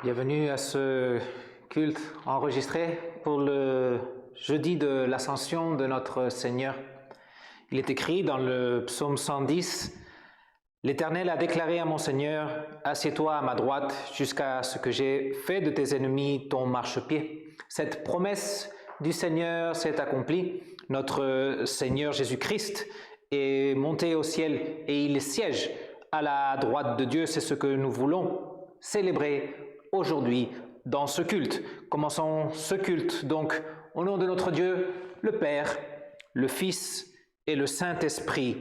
Bienvenue à ce culte enregistré pour le jeudi de l'Ascension de notre Seigneur. Il est écrit dans le psaume 110, « L'Éternel a déclaré à mon Seigneur, assieds-toi à ma droite jusqu'à ce que j'ai fait de tes ennemis ton marchepied. » Cette promesse du Seigneur s'est accomplie. Notre Seigneur Jésus-Christ est monté au ciel et il siège à la droite de Dieu. C'est ce que nous voulons célébrer aujourd'hui dans ce culte. Commençons ce culte donc au nom de notre Dieu, le Père, le Fils et le Saint-Esprit.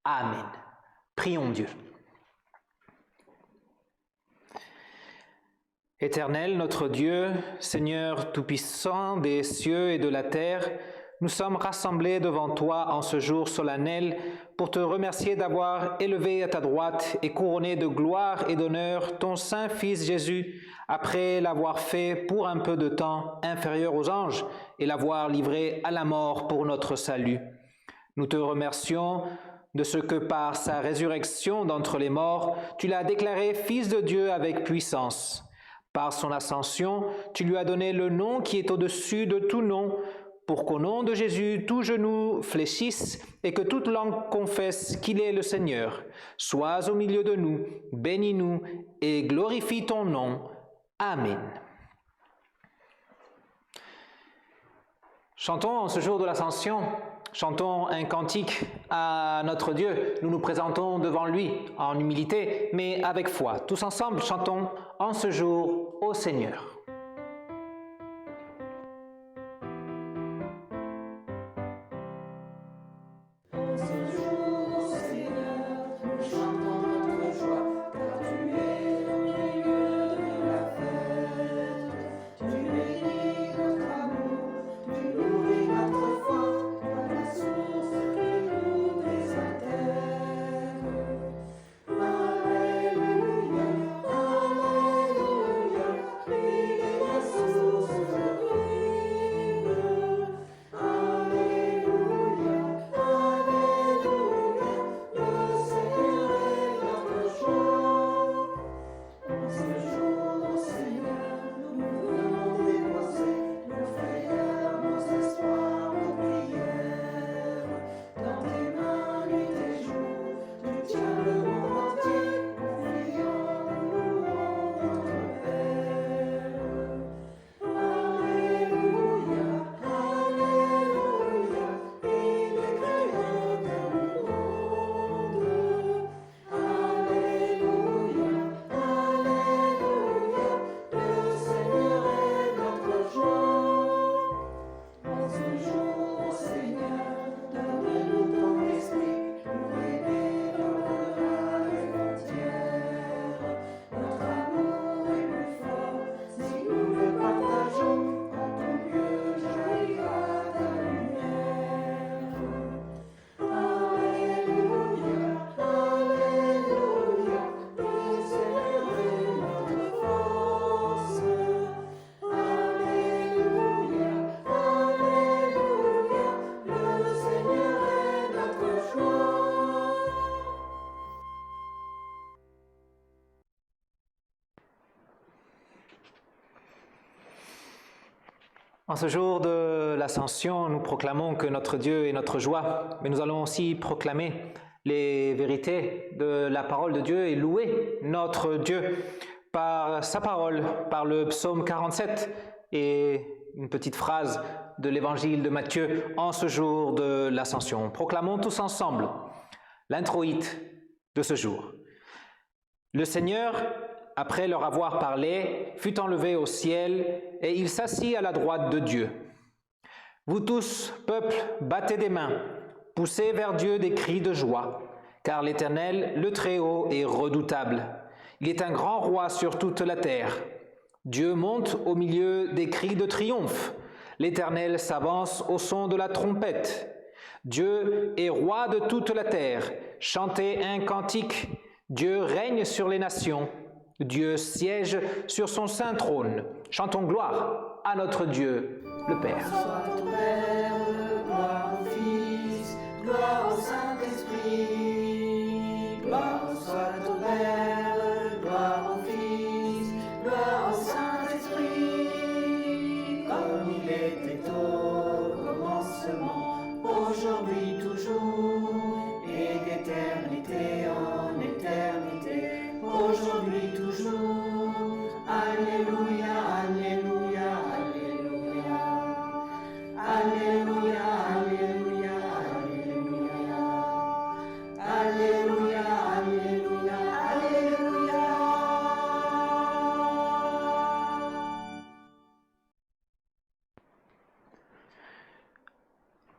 Amen. Prions Dieu. Éternel, notre Dieu, Seigneur tout-puissant des cieux et de la terre, nous sommes rassemblés devant toi en ce jour solennel pour te remercier d'avoir élevé à ta droite et couronné de gloire et d'honneur ton saint Fils Jésus, après l'avoir fait pour un peu de temps inférieur aux anges et l'avoir livré à la mort pour notre salut. Nous te remercions de ce que par sa résurrection d'entre les morts, tu l'as déclaré Fils de Dieu avec puissance. Par son ascension, tu lui as donné le nom qui est au-dessus de tout nom, pour qu'au nom de Jésus, tout genou fléchisse et que toute langue confesse qu'il est le Seigneur. Sois au milieu de nous, bénis-nous et glorifie ton nom. Amen. Chantons en ce jour de l'Ascension, chantons un cantique à notre Dieu. Nous nous présentons devant lui en humilité, mais avec foi. Tous ensemble, chantons en ce jour au Seigneur. En ce jour de l'Ascension, nous proclamons que notre Dieu est notre joie, mais nous allons aussi proclamer les vérités de la parole de Dieu et louer notre Dieu par sa parole, par le psaume 47 et une petite phrase de l'évangile de Matthieu en ce jour de l'Ascension. Proclamons tous ensemble l'introïte de ce jour. Le Seigneur, après leur avoir parlé, fut enlevé au ciel et il s'assit à la droite de Dieu. Vous tous, peuple, battez des mains, poussez vers Dieu des cris de joie, car l'Éternel, le Très-Haut, est redoutable. Il est un grand roi sur toute la terre. Dieu monte au milieu des cris de triomphe. L'Éternel s'avance au son de la trompette. Dieu est roi de toute la terre. Chantez un cantique. Dieu règne sur les nations. Dieu siège sur son saint trône. Chantons gloire à notre Dieu, le Père. Gloire au Père, gloire au Fils, gloire au Saint-Esprit. Gloire soit au Père, gloire au Fils, gloire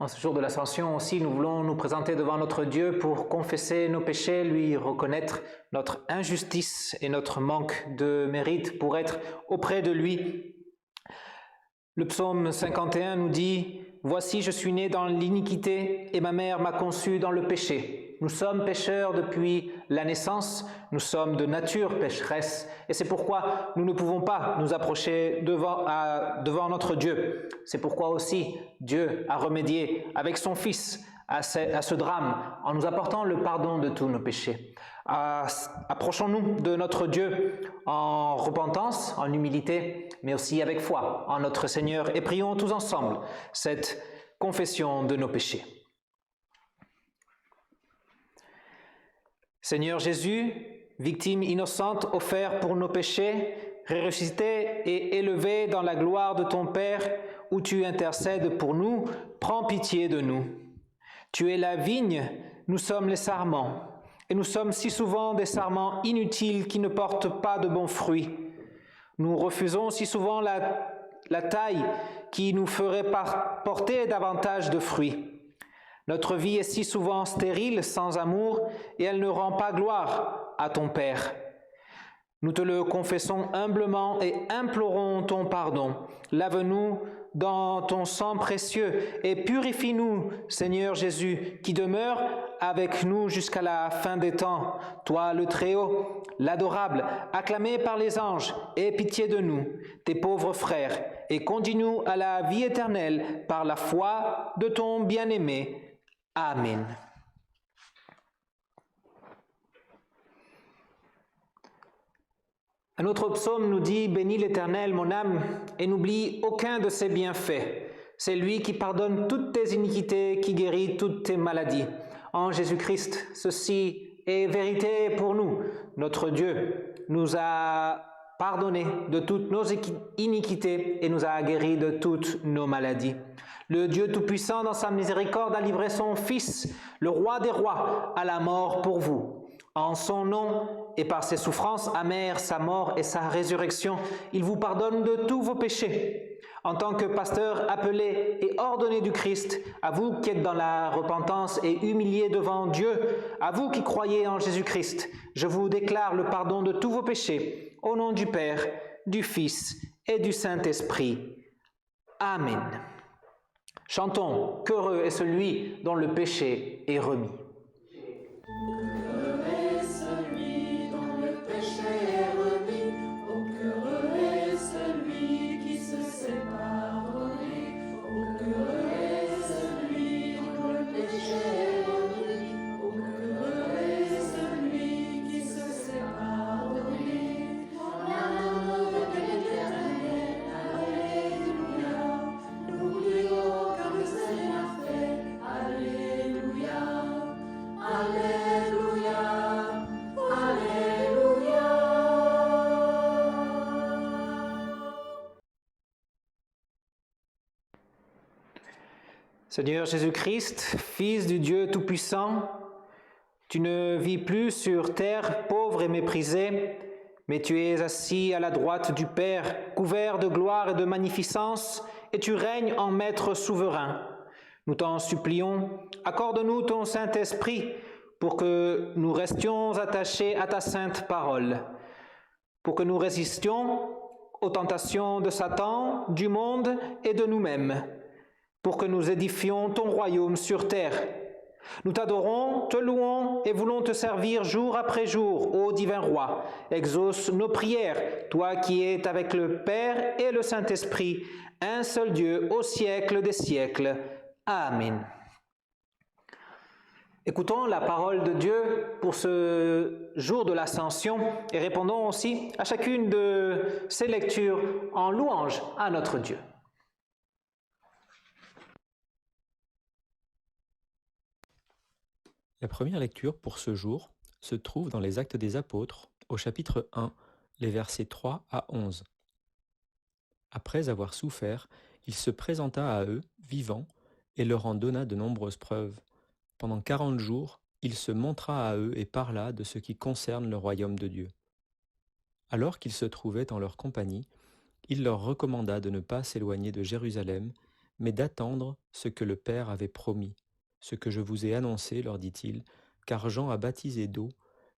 En ce jour de l'Ascension aussi, nous voulons nous présenter devant notre Dieu pour confesser nos péchés, lui reconnaître notre injustice et notre manque de mérite pour être auprès de lui. Le psaume 51 nous dit « Voici, je suis né dans l'iniquité et ma mère m'a conçu dans le péché. Nous sommes pécheurs depuis la naissance, nous sommes de nature pécheresse et c'est pourquoi nous ne pouvons pas nous approcher devant notre Dieu. C'est pourquoi aussi Dieu a remédié avec son Fils à ce drame en nous apportant le pardon de tous nos péchés. Approchons-nous de notre Dieu en repentance, en humilité, mais aussi avec foi en notre Seigneur et prions tous ensemble cette confession de nos péchés. Seigneur Jésus, victime innocente offerte pour nos péchés, ressuscité et élevé dans la gloire de ton Père, où tu intercèdes pour nous, prends pitié de nous. Tu es la vigne, nous sommes les sarments, et nous sommes si souvent des sarments inutiles qui ne portent pas de bons fruits. Nous refusons si souvent la taille qui nous ferait porter davantage de fruits. Notre vie est si souvent stérile, sans amour, et elle ne rend pas gloire à ton Père. Nous te le confessons humblement et implorons ton pardon. Lave-nous dans ton sang précieux et purifie-nous, Seigneur Jésus, qui demeure avec nous jusqu'à la fin des temps. Toi, le Très-Haut, l'adorable, acclamé par les anges, aie pitié de nous, tes pauvres frères, et conduis-nous à la vie éternelle par la foi de ton bien-aimé. Amen. Un autre psaume nous dit « Bénis l'Éternel, mon âme, et n'oublie aucun de ses bienfaits. C'est lui qui pardonne toutes tes iniquités, qui guérit toutes tes maladies. En Jésus-Christ, ceci est vérité pour nous. Notre Dieu nous a pardonné de toutes nos iniquités et nous a guéris de toutes nos maladies. Le Dieu Tout-Puissant, dans sa miséricorde, a livré son Fils, le Roi des rois, à la mort pour vous. En son nom et par ses souffrances amères, sa mort et sa résurrection, il vous pardonne de tous vos péchés. En tant que pasteur appelé et ordonné du Christ, à vous qui êtes dans la repentance et humiliés devant Dieu, à vous qui croyez en Jésus-Christ, je vous déclare le pardon de tous vos péchés, au nom du Père, du Fils et du Saint-Esprit. Amen. Chantons, qu'heureux est celui dont le péché est remis. Heureux est celui dont le péché est remis. Oh, qu'heureux est celui qui se sait pardonner. Oh, qu'heureux est celui dont le péché est remis. Oh, qu'heureux est celui qui se sait pardonner. L'âme de l'Éternel, alléluia. Nous prions comme le Seigneur fait, alléluia. Alléluia, Alléluia. Seigneur Jésus-Christ, Fils du Dieu Tout-Puissant, tu ne vis plus sur terre pauvre et méprisé, mais tu es assis à la droite du Père, couvert de gloire et de magnificence, et tu règnes en Maître souverain. Nous t'en supplions, accorde-nous ton Saint-Esprit pour que nous restions attachés à ta sainte parole, pour que nous résistions aux tentations de Satan, du monde et de nous-mêmes, pour que nous édifions ton royaume sur terre. Nous t'adorons, te louons et voulons te servir jour après jour, ô divin Roi. Exauce nos prières, toi qui es avec le Père et le Saint-Esprit, un seul Dieu au siècle des siècles. Amen. Écoutons la parole de Dieu pour ce jour de l'Ascension et répondons aussi à chacune de ces lectures en louange à notre Dieu. La première lecture pour ce jour se trouve dans les Actes des Apôtres, au chapitre 1, les versets 3 à 11. Après avoir souffert, il se présenta à eux, vivant, et leur en donna de nombreuses preuves. Pendant 40 jours, il se montra à eux et parla de ce qui concerne le royaume de Dieu. Alors qu'ils se trouvaient en leur compagnie, il leur recommanda de ne pas s'éloigner de Jérusalem, mais d'attendre ce que le Père avait promis. Ce que je vous ai annoncé, leur dit-il, car Jean a baptisé d'eau,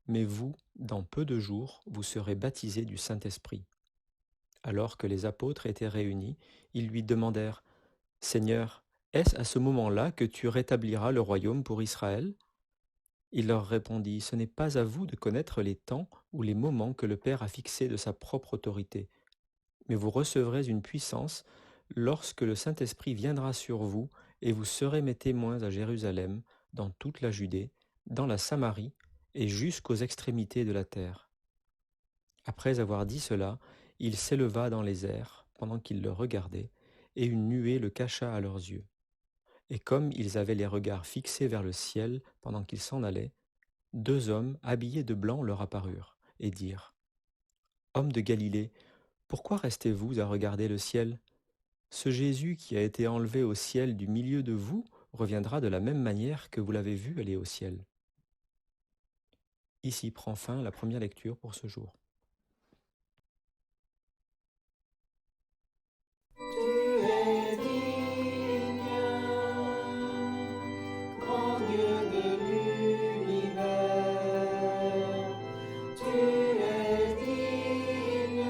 mais vous, dans peu de jours, vous serez baptisés du Saint-Esprit. Alors que les apôtres étaient réunis, ils lui demandèrent, « Seigneur, est-ce à ce moment-là que tu rétabliras le royaume pour Israël ?» Il leur répondit, « Ce n'est pas à vous de connaître les temps ou les moments que le Père a fixés de sa propre autorité, mais vous recevrez une puissance lorsque le Saint-Esprit viendra sur vous, et vous serez mes témoins à Jérusalem, dans toute la Judée, dans la Samarie et jusqu'aux extrémités de la terre. » Après avoir dit cela, il s'éleva dans les airs pendant qu'ils le regardaient, et une nuée le cacha à leurs yeux. Et comme ils avaient les regards fixés vers le ciel pendant qu'ils s'en allaient, 2 hommes habillés de blanc leur apparurent, et dirent, « Hommes de Galilée, pourquoi restez-vous à regarder le ciel ? Ce Jésus qui a été enlevé au ciel du milieu de vous reviendra de la même manière que vous l'avez vu aller au ciel. » Ici prend fin la première lecture pour ce jour. Tu es digne, grand Dieu de l'univers. Tu es digne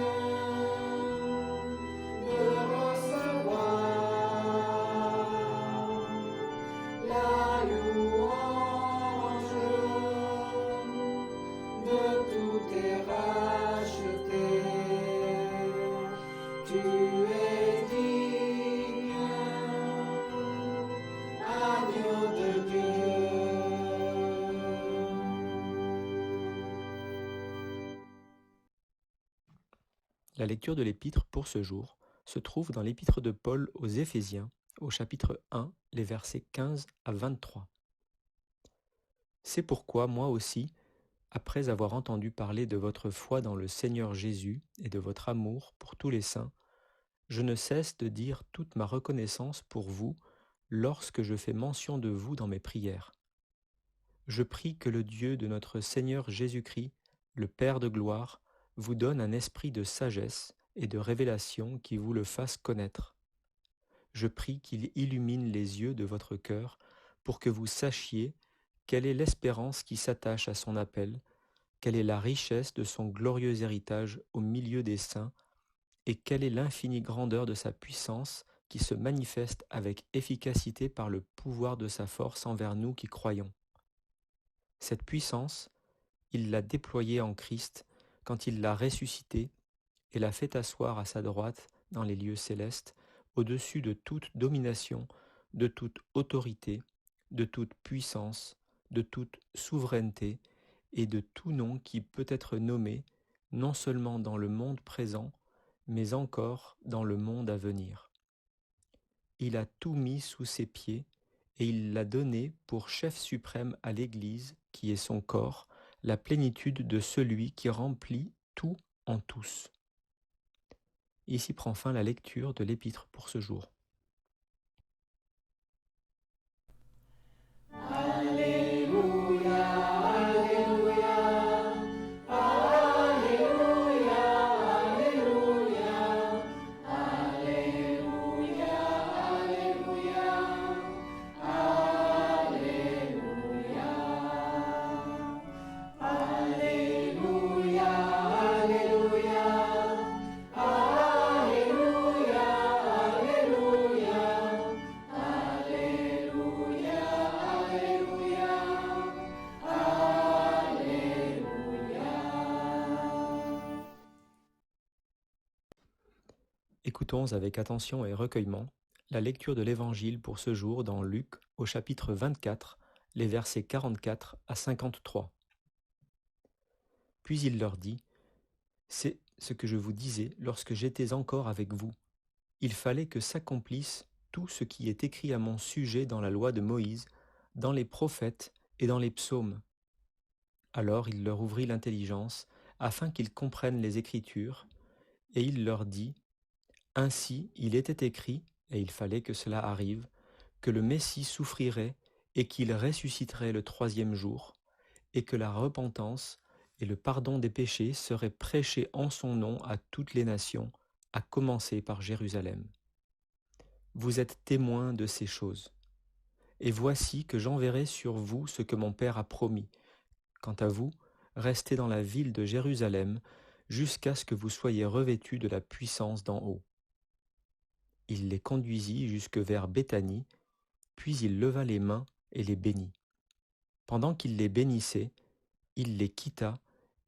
de recevoir la louange de tous tes rachetés. Tu es digne, agneau de Dieu. La lecture de l'épître pour ce jour se trouve dans l'épître de Paul aux Éphésiens, au chapitre 1, les versets 15 à 23. C'est pourquoi moi aussi, après avoir entendu parler de votre foi dans le Seigneur Jésus et de votre amour pour tous les saints, je ne cesse de dire toute ma reconnaissance pour vous lorsque je fais mention de vous dans mes prières. Je prie que le Dieu de notre Seigneur Jésus-Christ, le Père de gloire, vous donne un esprit de sagesse et de révélation qui vous le fasse connaître. Je prie qu'il illumine les yeux de votre cœur pour que vous sachiez quelle est l'espérance qui s'attache à son appel, quelle est la richesse de son glorieux héritage au milieu des saints, et quelle est l'infinie grandeur de sa puissance qui se manifeste avec efficacité par le pouvoir de sa force envers nous qui croyons. Cette puissance, il l'a déployée en Christ quand il l'a ressuscité et l'a fait asseoir à sa droite dans les lieux célestes, au-dessus de toute domination, de toute autorité, de toute puissance, de toute souveraineté et de tout nom qui peut être nommé, non seulement dans le monde présent, mais encore dans le monde à venir. Il a tout mis sous ses pieds et il l'a donné pour chef suprême à l'Église, qui est son corps, la plénitude de celui qui remplit tout en tous. Ici prend fin la lecture de l'épître pour ce jour. Alléluia, Alléluia, Alléluia, Alléluia, Alléluia, Alléluia, Alléluia, Alléluia, Alléluia, Écoutons avec attention et recueillement la lecture de l'Évangile pour ce jour dans Luc au chapitre 24, les versets 44 à 53. Puis il leur dit, « C'est ce que je vous disais lorsque j'étais encore avec vous. Il fallait que s'accomplisse tout ce qui est écrit à mon sujet dans la loi de Moïse, dans les prophètes et dans les psaumes. » Alors il leur ouvrit l'intelligence, afin qu'ils comprennent les Écritures, et il leur dit, « Ainsi il était écrit, et il fallait que cela arrive, que le Messie souffrirait et qu'il ressusciterait le 3e jour, et que la repentance et le pardon des péchés seraient prêchés en son nom à toutes les nations, à commencer par Jérusalem. vous êtes témoins de ces choses. Et voici que j'enverrai sur vous ce que mon Père a promis. Quant à vous, restez dans la ville de Jérusalem jusqu'à ce que vous soyez revêtus de la puissance d'en haut. » Il les conduisit jusque vers Béthanie, puis il leva les mains et les bénit. Pendant qu'il les bénissait, il les quitta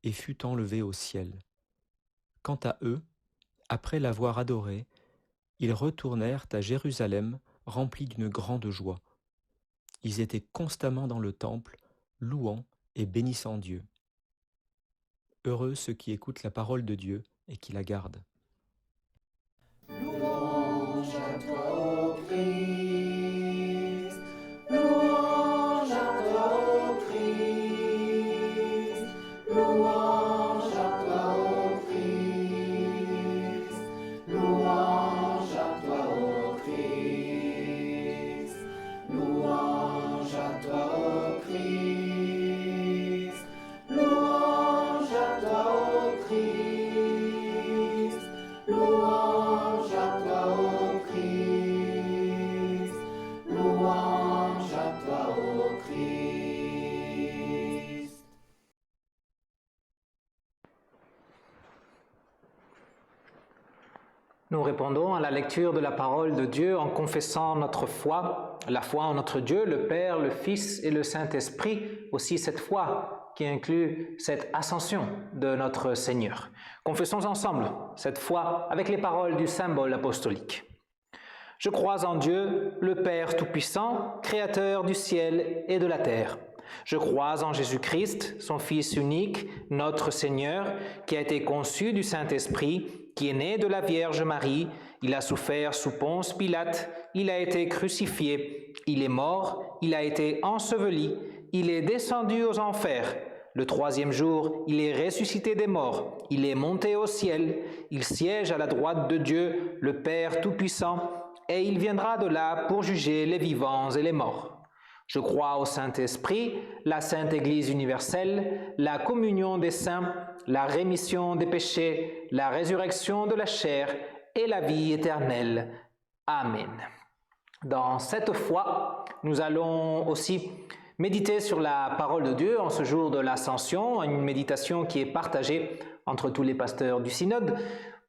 et fut enlevé au ciel. Quant à eux, après l'avoir adoré, ils retournèrent à Jérusalem remplis d'une grande joie. Ils étaient constamment dans le temple, louant et bénissant Dieu. Heureux ceux qui écoutent la parole de Dieu et qui la gardent. Louange à toi, ô Christ. Louange à toi, ô Christ. Louange à toi, ô Christ. Louange à toi, ô Christ. Louange à toi, ô Christ. Louange à toi, ô Christ. Louange à toi, ô Christ. Louange à toi, ô Christ. Nous répondons à la lecture de la parole de Dieu en confessant notre foi, la foi en notre Dieu, le Père, le Fils et le Saint-Esprit, aussi cette foi qui inclut cette ascension de notre Seigneur. Confessons ensemble cette foi avec les paroles du symbole apostolique. Je crois en Dieu, le Père Tout-Puissant, Créateur du ciel et de la terre. Je crois en Jésus-Christ, son Fils unique, notre Seigneur, qui a été conçu du Saint-Esprit, qui est né de la Vierge Marie. Il a souffert sous Ponce Pilate, il a été crucifié, il est mort, il a été enseveli, il est descendu aux enfers. Le troisième jour, il est ressuscité des morts, il est monté au ciel, il siège à la droite de Dieu, le Père Tout-Puissant, et il viendra de là pour juger les vivants et les morts. Je crois au Saint-Esprit, la Sainte Église universelle, la communion des saints, la rémission des péchés, la résurrection de la chair et la vie éternelle. Amen. Dans cette foi, nous allons aussi méditer sur la parole de Dieu en ce jour de l'Ascension, une méditation qui est partagée entre tous les pasteurs du synode.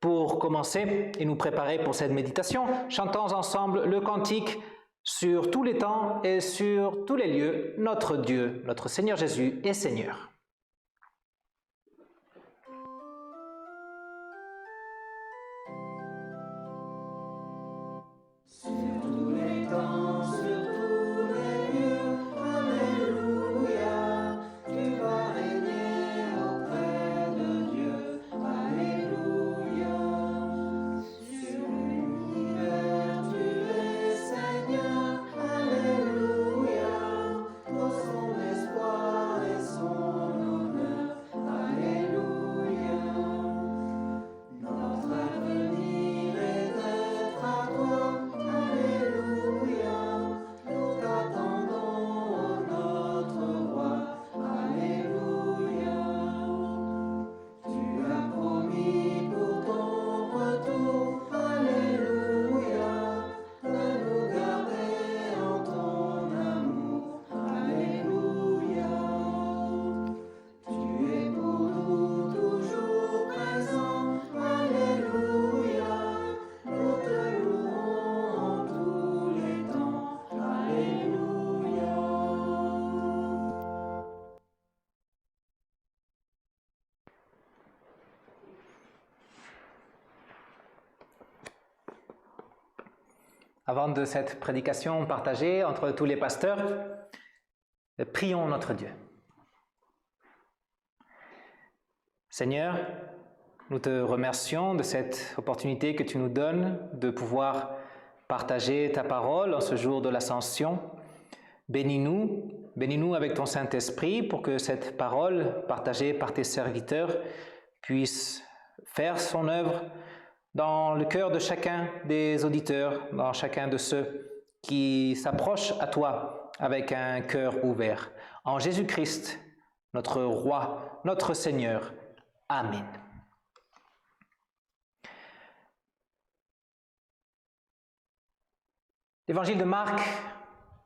Pour commencer et nous préparer pour cette méditation, chantons ensemble le cantique « Sur tous les temps et sur tous les lieux, notre Dieu, notre Seigneur Jésus est Seigneur ». Sur tous les temps, sur tous les lieux, Alléluia, tu vas régner auprès de Dieu, Alléluia. Sur l'univers, tu es Seigneur, Alléluia, pour son espoir et son honneur, Alléluia. Notre avenir est d'être à toi, Alléluia, nous t'attendons, notre roi, Alléluia. Tu as promis pour ton retour, Alléluia, de nous garder en ton amour, Alléluia. Tu es pour nous toujours présent, Alléluia, nous te louons en tous les temps, Alléluia. Avant de cette prédication partagée entre tous les pasteurs, prions notre Dieu. Seigneur, nous te remercions de cette opportunité que tu nous donnes de pouvoir partager ta parole en ce jour de l'Ascension. Bénis-nous avec ton Saint-Esprit pour que cette parole partagée par tes serviteurs puisse faire son œuvre dans le cœur de chacun des auditeurs, dans chacun de ceux qui s'approchent à toi avec un cœur ouvert. En Jésus-Christ, notre Roi, notre Seigneur. Amen. L'évangile de Marc,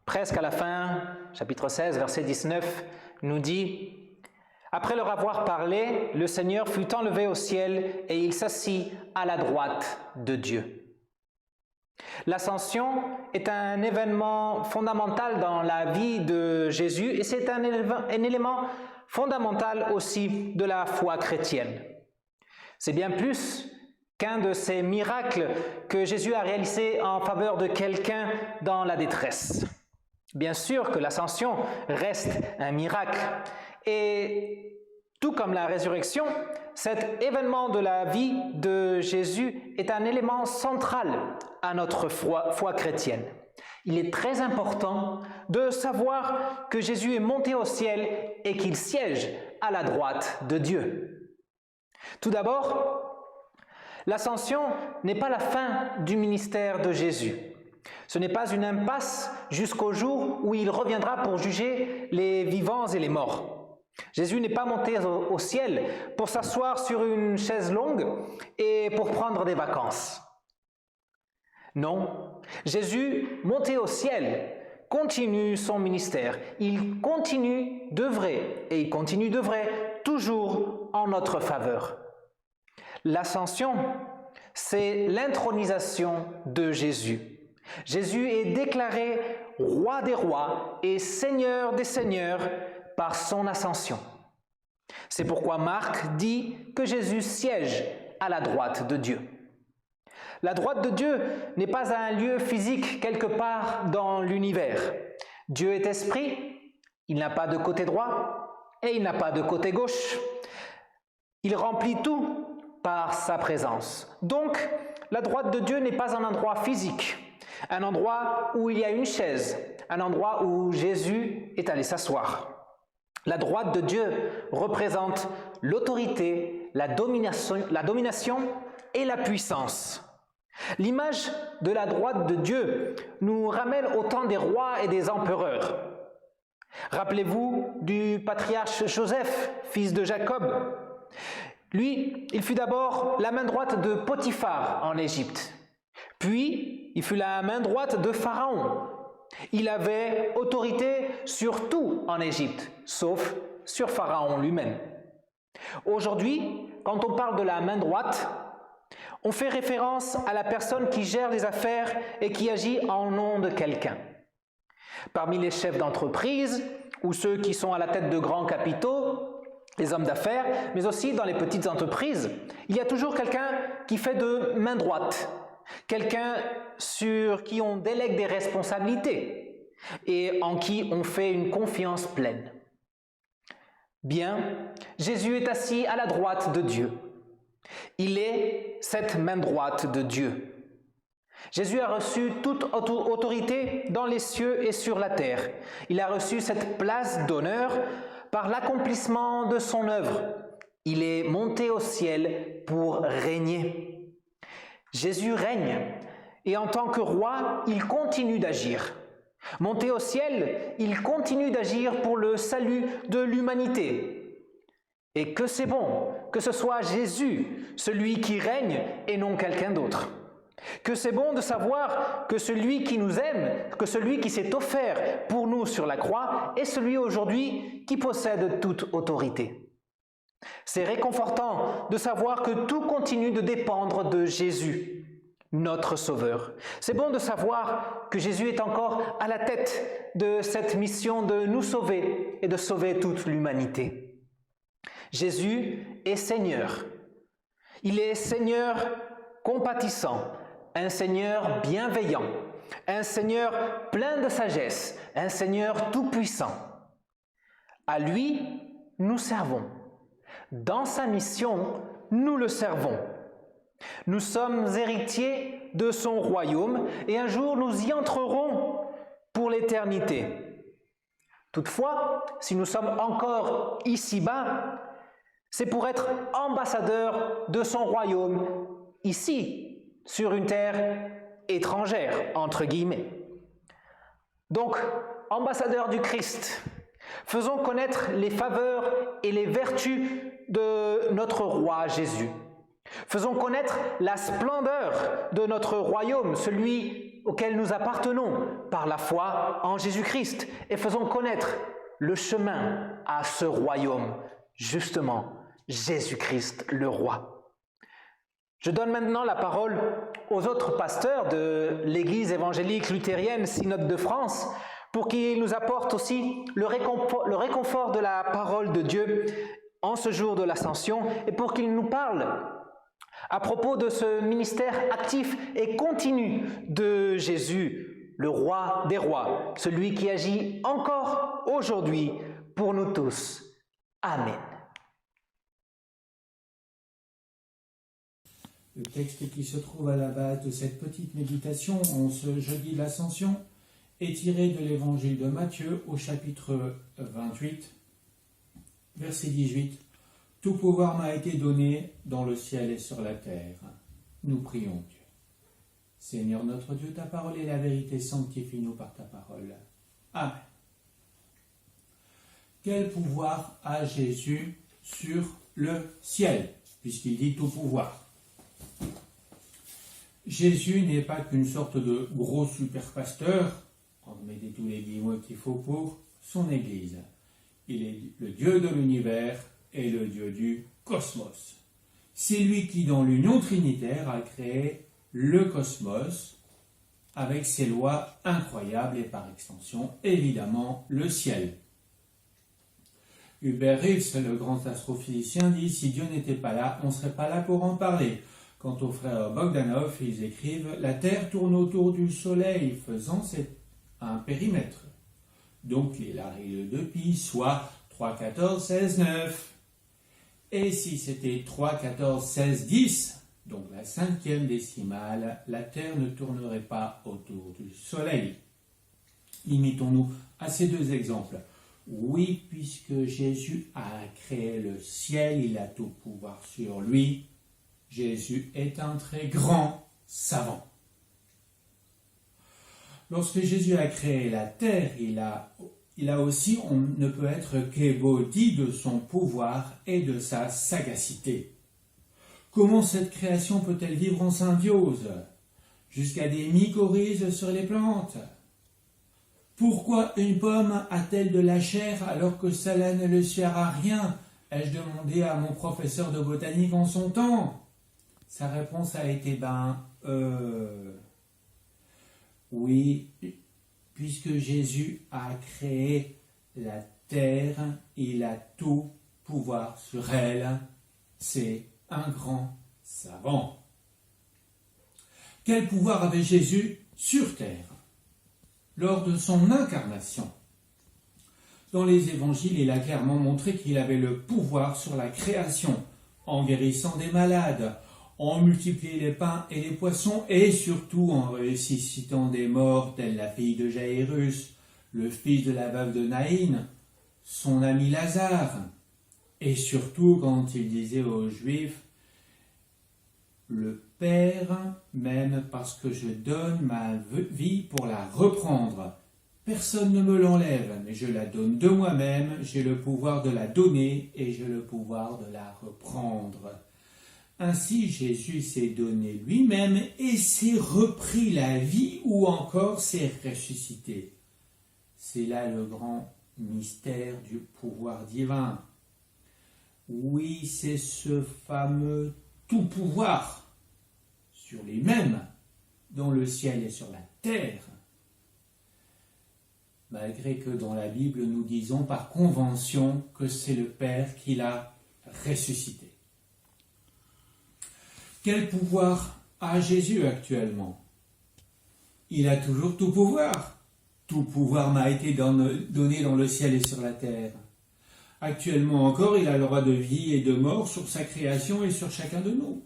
presque à la fin, chapitre 16, verset 19, nous dit « Après leur avoir parlé, le Seigneur fut enlevé au ciel et il s'assit à la droite de Dieu. » L'ascension est un événement fondamental dans la vie de Jésus et c'est un élément fondamental aussi de la foi chrétienne. C'est bien plus qu'un de ces miracles que Jésus a réalisé en faveur de quelqu'un dans la détresse. Bien sûr que l'ascension reste un miracle et tout comme la résurrection, cet événement de la vie de Jésus est un élément central à notre foi chrétienne. Il est très important de savoir que Jésus est monté au ciel et qu'il siège à la droite de Dieu. Tout d'abord, l'ascension n'est pas la fin du ministère de Jésus. Ce n'est pas une impasse jusqu'au jour où il reviendra pour juger les vivants et les morts. Jésus n'est pas monté au ciel pour s'asseoir sur une chaise longue et pour prendre des vacances. Non, Jésus, monté au ciel, continue son ministère. Il continue d'œuvrer et il continue d'œuvrer toujours en notre faveur. L'ascension, c'est l'intronisation de Jésus. Jésus est déclaré roi des rois et seigneur des seigneurs par son ascension. C'est pourquoi Marc dit que Jésus siège à la droite de Dieu. La droite de Dieu n'est pas un lieu physique quelque part dans l'univers. Dieu est esprit, il n'a pas de côté droit et il n'a pas de côté gauche. Il remplit tout par sa présence. Donc, la droite de Dieu n'est pas un endroit physique, un endroit où il y a une chaise, un endroit où Jésus est allé s'asseoir. La droite de Dieu représente l'autorité, la domination et la puissance. L'image de la droite de Dieu nous ramène au temps des rois et des empereurs. Rappelez-vous du patriarche Joseph, fils de Jacob. Lui, il fut d'abord la main droite de Potiphar en Égypte. Puis, il fut la main droite de Pharaon. Il avait autorité sur tout en Égypte, sauf sur Pharaon lui-même. Aujourd'hui, quand on parle de la main droite, on fait référence à la personne qui gère les affaires et qui agit en nom de quelqu'un. Parmi les chefs d'entreprise ou ceux qui sont à la tête de grands capitaux, les hommes d'affaires, mais aussi dans les petites entreprises, il y a toujours quelqu'un qui fait de main droite, quelqu'un sur qui on délègue des responsabilités et en qui on fait une confiance pleine. Bien, Jésus est assis à la droite de Dieu. Il est cette main droite de Dieu. Jésus a reçu toute autorité dans les cieux et sur la terre. Il a reçu cette place d'honneur par l'accomplissement de son œuvre. Il est monté au ciel pour régner. Jésus règne et en tant que roi, il continue d'agir. Monté au ciel, il continue d'agir pour le salut de l'humanité. Et que c'est bon que ce soit Jésus, celui qui règne et non quelqu'un d'autre. Que c'est bon de savoir que celui qui nous aime, que celui qui s'est offert pour nous sur la croix, est celui aujourd'hui qui possède toute autorité. C'est réconfortant de savoir que tout continue de dépendre de Jésus, notre Sauveur. C'est bon de savoir que Jésus est encore à la tête de cette mission de nous sauver et de sauver toute l'humanité. Jésus est Seigneur. Il est Seigneur compatissant, un Seigneur bienveillant, un Seigneur plein de sagesse, un Seigneur tout-puissant. À lui, nous servons. Dans sa mission, nous le servons. Nous sommes héritiers de son royaume et un jour nous y entrerons pour l'éternité. Toutefois, si nous sommes encore ici-bas, c'est pour être ambassadeurs de son royaume ici, sur une terre étrangère, entre guillemets. Donc, ambassadeurs du Christ, faisons connaître les faveurs et les vertus de notre roi Jésus. Faisons connaître la splendeur de notre royaume, celui auquel nous appartenons par la foi en Jésus-Christ et faisons connaître le chemin à ce royaume, justement Jésus-Christ le roi. Je donne maintenant la parole aux autres pasteurs de l'Église évangélique luthérienne Synode de France pour qu'ils nous apportent aussi le réconfort de la parole de Dieu en ce jour de l'Ascension et pour qu'ils nous parlent à propos de ce ministère actif et continu de Jésus, le roi des rois, celui qui agit encore aujourd'hui pour nous tous. Amen. Le texte qui se trouve à la base de cette petite méditation en ce jeudi de l'Ascension est tiré de l'évangile de Matthieu au chapitre 28, verset 18. « Tout pouvoir m'a été donné dans le ciel et sur la terre. » Nous prions Dieu. Seigneur notre Dieu, ta parole est la vérité, sanctifie-nous par ta parole. Amen. Quel pouvoir a Jésus sur le ciel, puisqu'il dit tout pouvoir? Jésus n'est pas qu'une sorte de gros super pasteur, on mettez tous les guillemets qu'il faut pour son Église. Il est le Dieu de l'univers et le Dieu du cosmos. C'est lui qui, dans l'union trinitaire, a créé le cosmos avec ses lois incroyables et par extension, évidemment, le ciel. Hubert Reeves, le grand astrophysicien, dit « Si Dieu n'était pas là, on ne serait pas là pour en parler ». Quant aux frères Bogdanov, ils écrivent « La Terre tourne autour du Soleil, faisant un périmètre ». Donc la règle de pi, soit 3, 14, 16, 9. Et si c'était 3, 14, 16, 10, donc la 5e décimale, la Terre ne tournerait pas autour du Soleil. Limitons-nous à ces deux exemples. Oui, puisque Jésus a créé le ciel, il a tout pouvoir sur lui. Jésus est un très grand savant. Lorsque Jésus a créé la terre, il a aussi, on ne peut être qu'ébaudi de son pouvoir et de sa sagacité. Comment cette création peut-elle vivre en symbiose, jusqu'à des mycorhizes sur les plantes? Pourquoi une pomme a-t-elle de la chair alors que cela ne le sert à rien? Ai-je demandé à mon professeur de botanique en son temps. Sa réponse a été oui, puisque Jésus a créé la terre, il a tout pouvoir sur elle. C'est un grand savant. Quel pouvoir avait Jésus sur terre lors de son incarnation? Dans les évangiles, il a clairement montré qu'il avait le pouvoir sur la création, en guérissant des malades, en multipliant les pains et les poissons, et surtout en ressuscitant des morts, telle la fille de Jairus, le fils de la veuve de Naïn, son ami Lazare, et surtout quand il disait aux Juifs « Le Père m'aime parce que je donne ma vie pour la reprendre. Personne ne me l'enlève, mais je la donne de moi-même, j'ai le pouvoir de la donner et j'ai le pouvoir de la reprendre. » Ainsi, Jésus s'est donné lui-même et s'est repris la vie ou encore s'est ressuscité. C'est là le grand mystère du pouvoir divin. Oui, c'est ce fameux tout-pouvoir sur lui-même, dans le ciel et sur la terre. Malgré que dans la Bible, nous disons par convention que c'est le Père qui l'a ressuscité. Quel pouvoir a Jésus actuellement? Il a toujours tout pouvoir. Tout pouvoir m'a été donné dans le ciel et sur la terre. Actuellement encore, il a le droit de vie et de mort sur sa création et sur chacun de nous.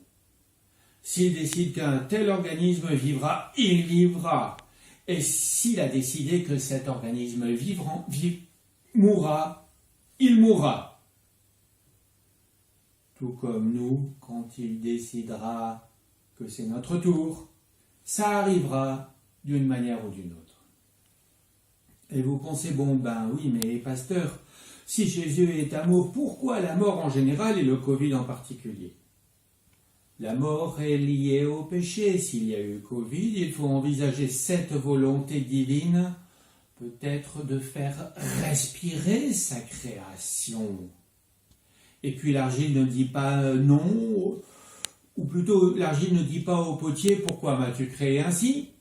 S'il décide qu'un tel organisme vivra, il vivra. Et s'il a décidé que cet organisme mourra, il mourra. Tout comme nous, quand il décidera que c'est notre tour, ça arrivera d'une manière ou d'une autre. Et vous pensez, oui, mais pasteur, si Jésus est amour, pourquoi la mort en général et le Covid en particulier? La mort est liée au péché. S'il y a eu Covid, il faut envisager cette volonté divine, peut-être de faire respirer sa création. Et puis l'argile ne dit pas non, ou plutôt l'argile ne dit pas au potier « Pourquoi m'as-tu créé ainsi ?»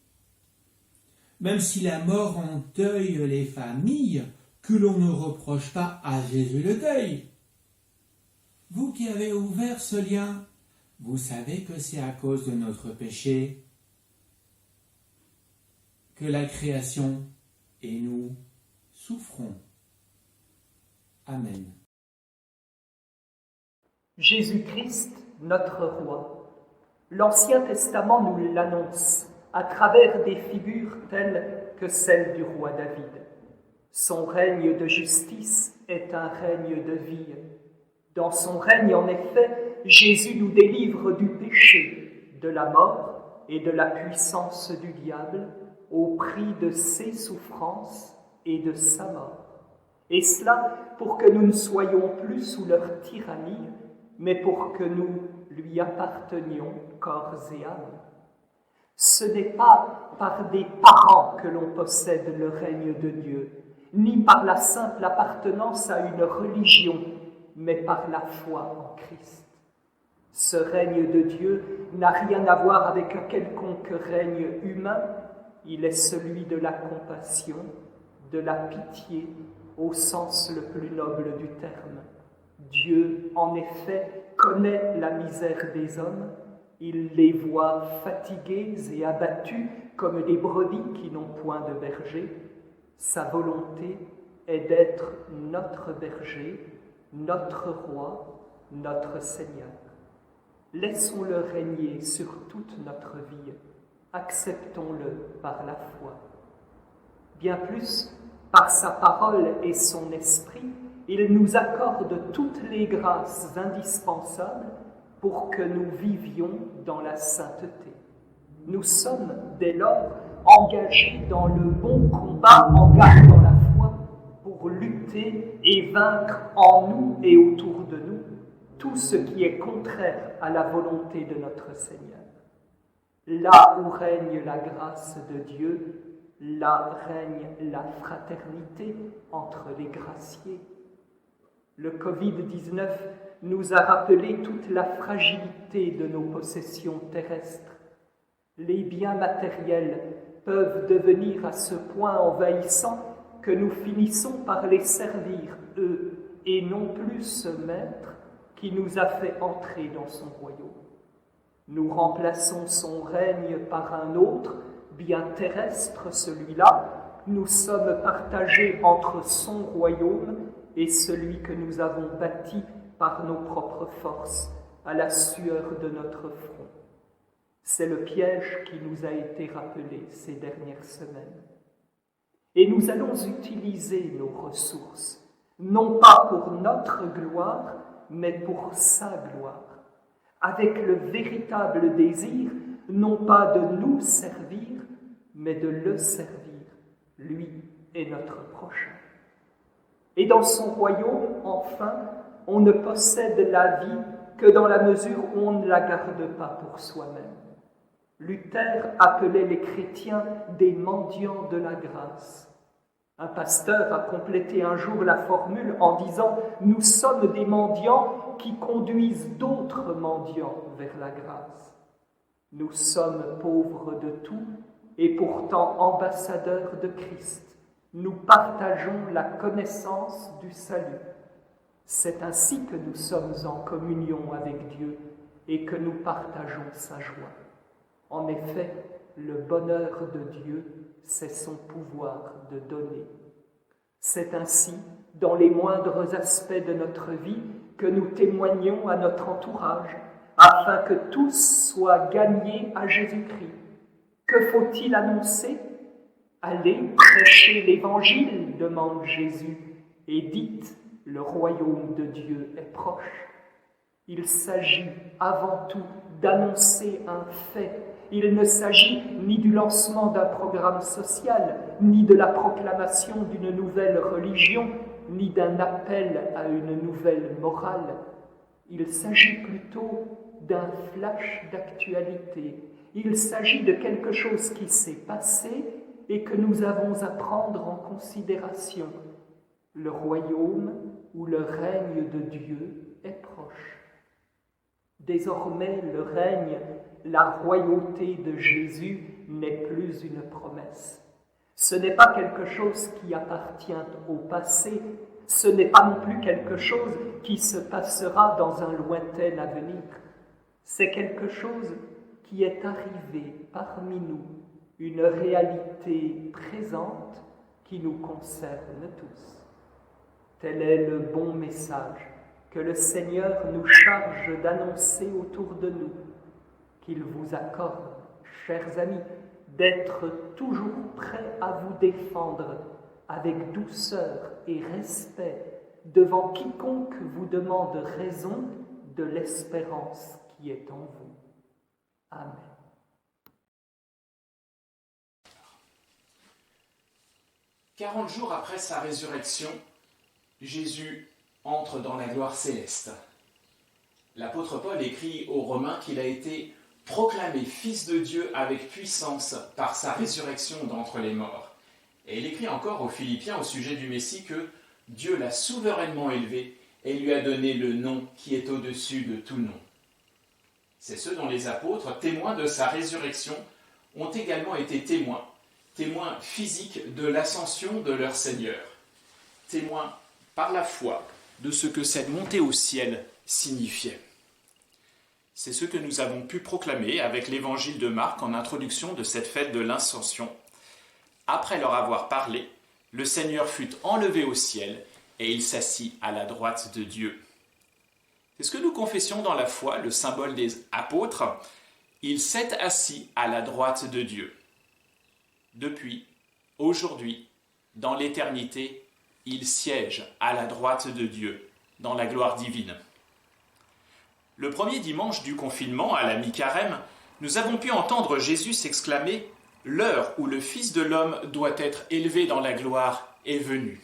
Même si la mort endeuille les familles, que l'on ne reproche pas à Jésus le deuil. Vous qui avez ouvert ce lien, vous savez que c'est à cause de notre péché que la création et nous souffrons. Amen. Jésus-Christ, notre roi. L'Ancien Testament nous l'annonce à travers des figures telles que celle du roi David. Son règne de justice est un règne de vie. Dans son règne, en effet, Jésus nous délivre du péché, de la mort et de la puissance du diable au prix de ses souffrances et de sa mort. Et cela pour que nous ne soyons plus sous leur tyrannie, mais pour que nous lui appartenions corps et âme. Ce n'est pas par des parents que l'on possède le règne de Dieu, ni par la simple appartenance à une religion, mais par la foi en Christ. Ce règne de Dieu n'a rien à voir avec un quelconque règne humain, il est celui de la compassion, de la pitié, au sens le plus noble du terme. Dieu, en effet, connaît la misère des hommes, il les voit fatigués et abattus comme des brebis qui n'ont point de berger. Sa volonté est d'être notre berger, notre roi, notre Seigneur. Laissons-le régner sur toute notre vie, acceptons-le par la foi. Bien plus, par sa parole et son esprit, il nous accorde toutes les grâces indispensables pour que nous vivions dans la sainteté. Nous sommes, dès lors, engagés dans le bon combat en gardant la foi pour lutter et vaincre en nous et autour de nous tout ce qui est contraire à la volonté de notre Seigneur. Là où règne la grâce de Dieu, là règne la fraternité entre les graciés. Le Covid-19 nous a rappelé toute la fragilité de nos possessions terrestres. Les biens matériels peuvent devenir à ce point envahissants que nous finissons par les servir, eux, et non plus ce maître qui nous a fait entrer dans son royaume. Nous remplaçons son règne par un autre, bien terrestre celui-là. Nous sommes partagés entre son royaume et celui que nous avons bâti par nos propres forces, à la sueur de notre front. C'est le piège qui nous a été rappelé ces dernières semaines. Et nous allons utiliser nos ressources, non pas pour notre gloire, mais pour sa gloire, avec le véritable désir, non pas de nous servir, mais de le servir, lui et notre prochain. Et dans son royaume, enfin, on ne possède la vie que dans la mesure où on ne la garde pas pour soi-même. Luther appelait les chrétiens des mendiants de la grâce. Un pasteur a complété un jour la formule en disant « Nous sommes des mendiants qui conduisent d'autres mendiants vers la grâce. Nous sommes pauvres de tout et pourtant ambassadeurs de Christ. Nous partageons la connaissance du salut. C'est ainsi que nous sommes en communion avec Dieu et que nous partageons sa joie. En effet, le bonheur de Dieu, c'est son pouvoir de donner. C'est ainsi, dans les moindres aspects de notre vie, que nous témoignons à notre entourage, afin que tous soient gagnés à Jésus-Christ. Que faut-il annoncer ? Allez prêcher l'Évangile, demande Jésus, et dites, le royaume de Dieu est proche. Il s'agit avant tout d'annoncer un fait. Il ne s'agit ni du lancement d'un programme social, ni de la proclamation d'une nouvelle religion, ni d'un appel à une nouvelle morale. Il s'agit plutôt d'un flash d'actualité. Il s'agit de quelque chose qui s'est passé et que nous avons à prendre en considération. Le royaume ou le règne de Dieu est proche. Désormais, le règne, la royauté de Jésus n'est plus une promesse. Ce n'est pas quelque chose qui appartient au passé, ce n'est pas non plus quelque chose qui se passera dans un lointain avenir. C'est quelque chose qui est arrivé parmi nous, une réalité présente qui nous concerne tous. Tel est le bon message que le Seigneur nous charge d'annoncer autour de nous, qu'il vous accorde, chers amis, d'être toujours prêts à vous défendre avec douceur et respect devant quiconque vous demande raison de l'espérance qui est en vous. Amen. « 40 jours après sa résurrection, Jésus entre dans la gloire céleste. L'apôtre Paul écrit aux Romains qu'il a été proclamé Fils de Dieu avec puissance par sa résurrection d'entre les morts. Et il écrit encore aux Philippiens au sujet du Messie que Dieu l'a souverainement élevé et lui a donné le nom qui est au-dessus de tout nom. C'est ce dont les apôtres, témoins de sa résurrection, ont également été témoins physiques de l'ascension de leur Seigneur, témoins par la foi de ce que cette montée au ciel signifiait. C'est ce que nous avons pu proclamer avec l'évangile de Marc en introduction de cette fête de l'Ascension. Après leur avoir parlé, le Seigneur fut enlevé au ciel et il s'assit à la droite de Dieu. C'est ce que nous confessions dans la foi, le symbole des apôtres. Il s'est assis à la droite de Dieu. Depuis, aujourd'hui, dans l'éternité, il siège à la droite de Dieu, dans la gloire divine. Le premier dimanche du confinement, à la mi-carême, nous avons pu entendre Jésus s'exclamer « L'heure où le Fils de l'homme doit être élevé dans la gloire est venue ».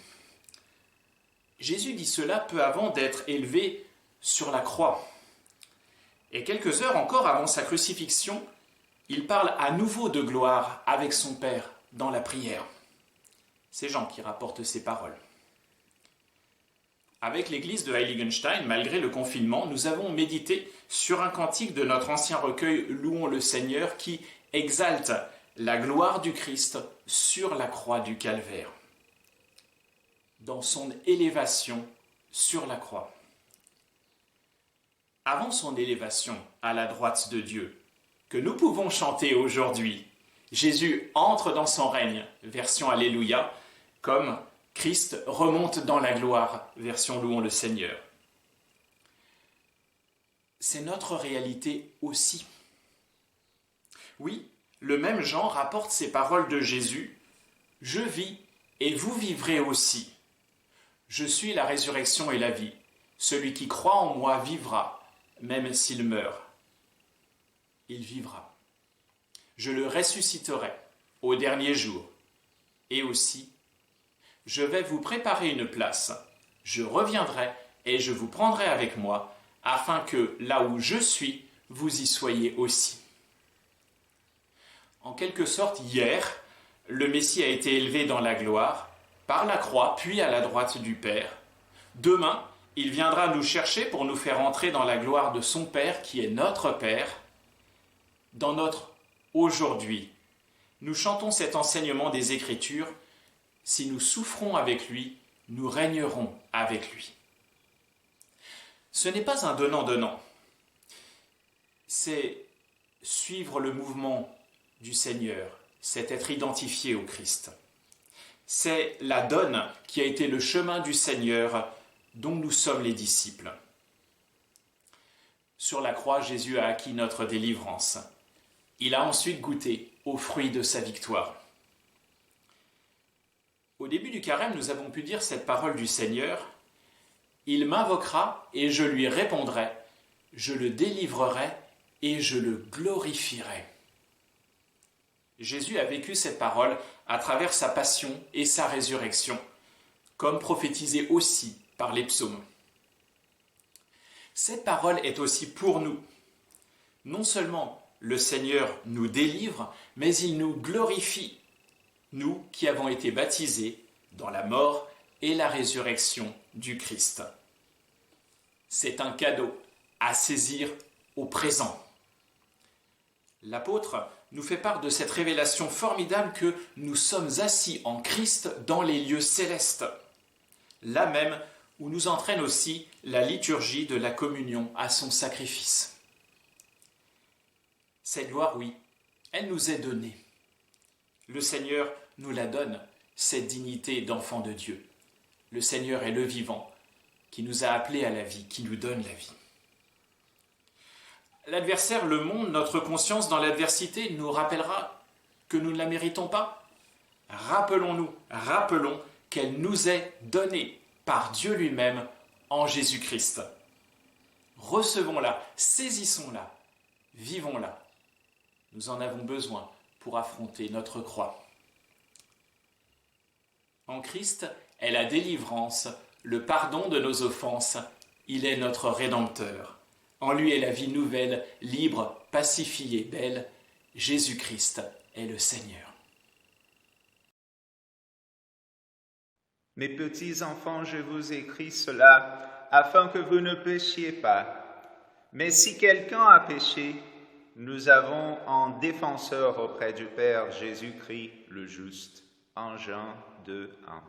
Jésus dit cela peu avant d'être élevé sur la croix. Et quelques heures encore avant sa crucifixion, il parle à nouveau de gloire avec son Père dans la prière. C'est Jean qui rapporte ces paroles. Avec l'église de Heiligenstein, malgré le confinement, nous avons médité sur un cantique de notre ancien recueil « Louons le Seigneur » qui exalte la gloire du Christ sur la croix du Calvaire, dans son élévation sur la croix. Avant son élévation à la droite de Dieu, que nous pouvons chanter aujourd'hui, Jésus entre dans son règne, version Alléluia, comme Christ remonte dans la gloire, version Louons le Seigneur. C'est notre réalité aussi. Oui, le même Jean rapporte ces paroles de Jésus. « Je vis et vous vivrez aussi. Je suis la résurrection et la vie. Celui qui croit en moi vivra, même s'il meurt. Il vivra. Je le ressusciterai au dernier jour. Et aussi, je vais vous préparer une place. Je reviendrai et je vous prendrai avec moi, afin que, là où je suis, vous y soyez aussi. » En quelque sorte, hier, le Messie a été élevé dans la gloire, par la croix, puis à la droite du Père. Demain, il viendra nous chercher pour nous faire entrer dans la gloire de son Père, qui est notre Père. Dans notre aujourd'hui, nous chantons cet enseignement des Écritures. Si nous souffrons avec lui, nous régnerons avec lui. Ce n'est pas un donnant-donnant. C'est suivre le mouvement du Seigneur, c'est être identifié au Christ. C'est la donne qui a été le chemin du Seigneur dont nous sommes les disciples. Sur la croix, Jésus a acquis notre délivrance. Il a ensuite goûté aux fruits de sa victoire. Au début du carême, nous avons pu dire cette parole du Seigneur. « Il m'invoquera et je lui répondrai, je le délivrerai et je le glorifierai. » Jésus a vécu cette parole à travers sa passion et sa résurrection, comme prophétisé aussi par les psaumes. Cette parole est aussi pour nous. non seulement le Seigneur nous délivre, mais il nous glorifie, nous qui avons été baptisés dans la mort et la résurrection du Christ. C'est un cadeau à saisir au présent. L'apôtre nous fait part de cette révélation formidable que nous sommes assis en Christ dans les lieux célestes, là même où nous entraîne aussi la liturgie de la communion à son sacrifice. Cette gloire, oui, elle nous est donnée. Le Seigneur nous la donne, cette dignité d'enfant de Dieu. Le Seigneur est le vivant, qui nous a appelés à la vie, qui nous donne la vie. L'adversaire, le monde, notre conscience dans l'adversité nous rappellera que nous ne la méritons pas. Rappelons qu'elle nous est donnée par Dieu lui-même en Jésus-Christ. Recevons-la, saisissons-la, vivons-la. Nous en avons besoin pour affronter notre croix. En Christ est la délivrance, le pardon de nos offenses. Il est notre Rédempteur. En lui est la vie nouvelle, libre, pacifiée, belle. Jésus-Christ est le Seigneur. Mes petits enfants, je vous écris cela afin que vous ne péchiez pas. Mais si quelqu'un a péché, nous avons un défenseur auprès du Père, Jésus-Christ le juste. En Jean 2, 1.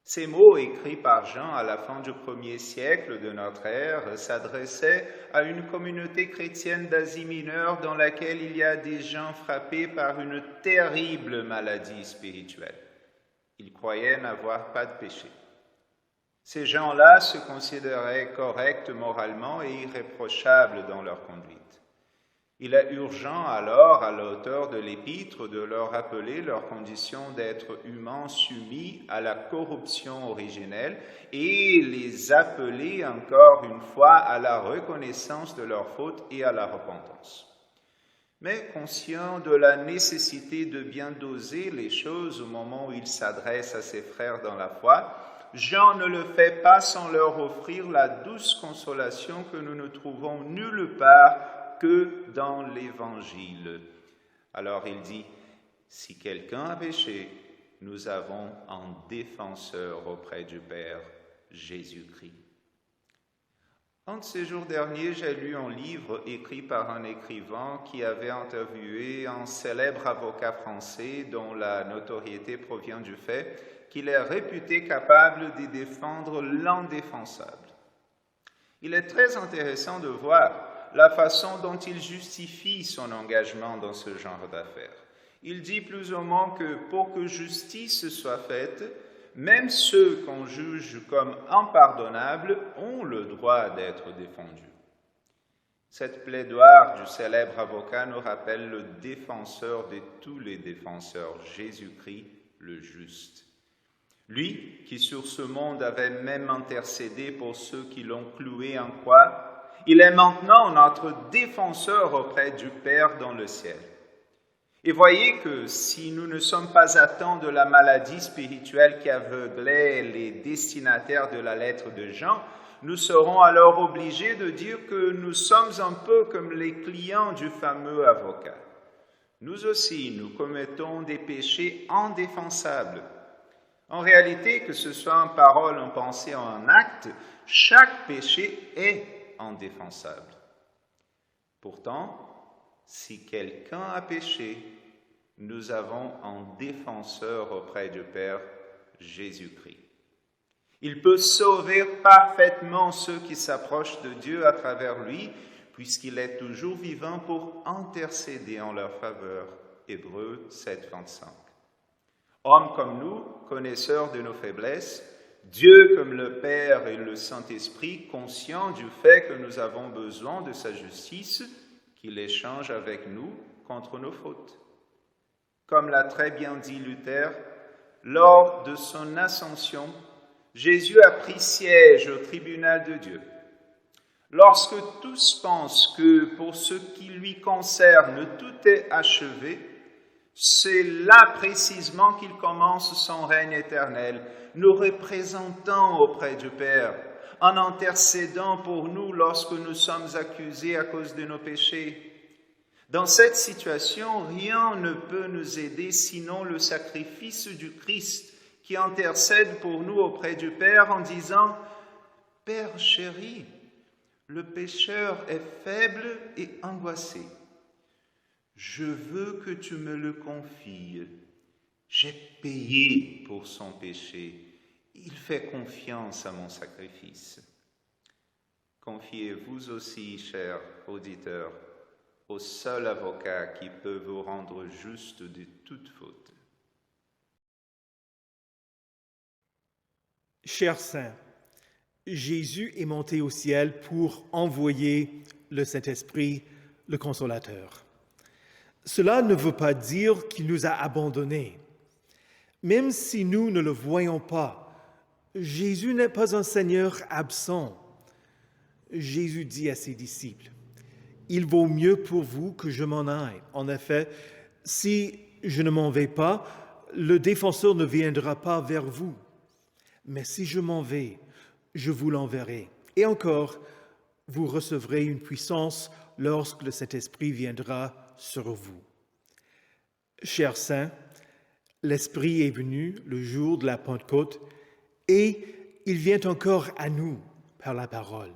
Ces mots écrits par Jean à la fin du 1er siècle de notre ère s'adressaient à une communauté chrétienne d'Asie mineure dans laquelle il y a des gens frappés par une terrible maladie spirituelle. Ils croyaient n'avoir pas de péché. Ces gens-là se considéraient corrects moralement et irréprochables dans leur conduite. Il est urgent alors à l'auteur de l'épître de leur rappeler leur condition d'être humains soumis à la corruption originelle et les appeler encore une fois à la reconnaissance de leurs fautes et à la repentance. Mais conscient de la nécessité de bien doser les choses au moment où il s'adresse à ses frères dans la foi, Jean ne le fait pas sans leur offrir la douce consolation que nous ne trouvons nulle part que dans l'Évangile. Alors il dit, si quelqu'un a péché, nous avons un défenseur auprès du Père, Jésus-Christ. Un de ces jours derniers, j'ai lu un livre écrit par un écrivain qui avait interviewé un célèbre avocat français dont la notoriété provient du fait qu'il est réputé capable de défendre l'indéfensable. Il est très intéressant de voir la façon dont il justifie son engagement dans ce genre d'affaires. Il dit plus ou moins que pour que justice soit faite, même ceux qu'on juge comme impardonnables ont le droit d'être défendus. Cette plaidoire du célèbre avocat nous rappelle le défenseur de tous les défenseurs, Jésus-Christ le juste. Lui qui sur ce monde avait même intercédé pour ceux qui l'ont cloué en croix, il est maintenant notre défenseur auprès du Père dans le ciel. Et voyez que si nous ne sommes pas atteints de la maladie spirituelle qui aveuglait les destinataires de la lettre de Jean, nous serons alors obligés de dire que nous sommes un peu comme les clients du fameux avocat. Nous aussi, nous commettons des péchés indéfensables. En réalité, que ce soit en parole, en pensée, en acte, chaque péché est indéfensable. Pourtant, si quelqu'un a péché, nous avons un défenseur auprès du Père, Jésus-Christ. Il peut sauver parfaitement ceux qui s'approchent de Dieu à travers lui, puisqu'il est toujours vivant pour intercéder en leur faveur. Hébreux 7, 25. Hommes comme nous, connaisseurs de nos faiblesses, Dieu comme le Père et le Saint-Esprit, conscients du fait que nous avons besoin de sa justice, qu'il échange avec nous contre nos fautes. Comme l'a très bien dit Luther, lors de son ascension, Jésus a pris siège au tribunal de Dieu. Lorsque tous pensent que pour ce qui lui concerne, tout est achevé, c'est là précisément qu'il commence son règne éternel, nous représentant auprès du Père, en intercédant pour nous lorsque nous sommes accusés à cause de nos péchés. Dans cette situation, rien ne peut nous aider sinon le sacrifice du Christ qui intercède pour nous auprès du Père en disant « Père chéri, le pécheur est faible et angoissé. Je veux que tu me le confies. J'ai payé pour son péché. Il fait confiance à mon sacrifice. » Confiez-vous aussi, chers auditeurs, au seul avocat qui peut vous rendre juste de toute faute. Chers saints, Jésus est monté au ciel pour envoyer le Saint-Esprit, le Consolateur. Cela ne veut pas dire qu'il nous a abandonnés. Même si nous ne le voyons pas, Jésus n'est pas un Seigneur absent. Jésus dit à ses disciples, « Il vaut mieux pour vous que je m'en aille. En effet, si je ne m'en vais pas, le défenseur ne viendra pas vers vous. Mais si je m'en vais, je vous l'enverrai. Et encore, vous recevrez une puissance lorsque le Saint-Esprit viendra sur vous. » Chers saints, l'Esprit est venu le jour de la Pentecôte et il vient encore à nous par la parole.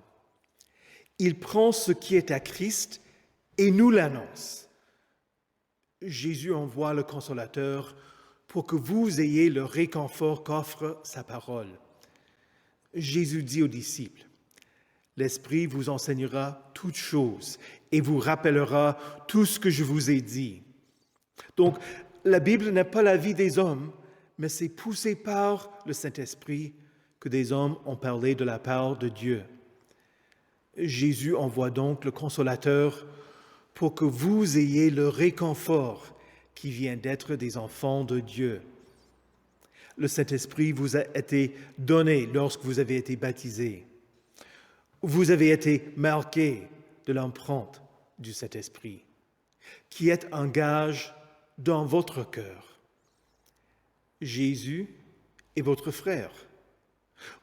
Il prend ce qui est à Christ et nous l'annonce. Jésus envoie le Consolateur pour que vous ayez le réconfort qu'offre sa parole. Jésus dit aux disciples, « L'Esprit vous enseignera toutes choses et vous rappellera tout ce que je vous ai dit. » Donc, la Bible n'est pas la vie des hommes, mais c'est poussé par le Saint-Esprit que des hommes ont parlé de la part de Dieu. Jésus envoie donc le Consolateur pour que vous ayez le réconfort qui vient d'être des enfants de Dieu. Le Saint-Esprit vous a été donné lorsque vous avez été baptisés. Vous avez été marqués de l'empreinte du Saint-Esprit, qui est un gage dans votre cœur. Jésus est votre frère.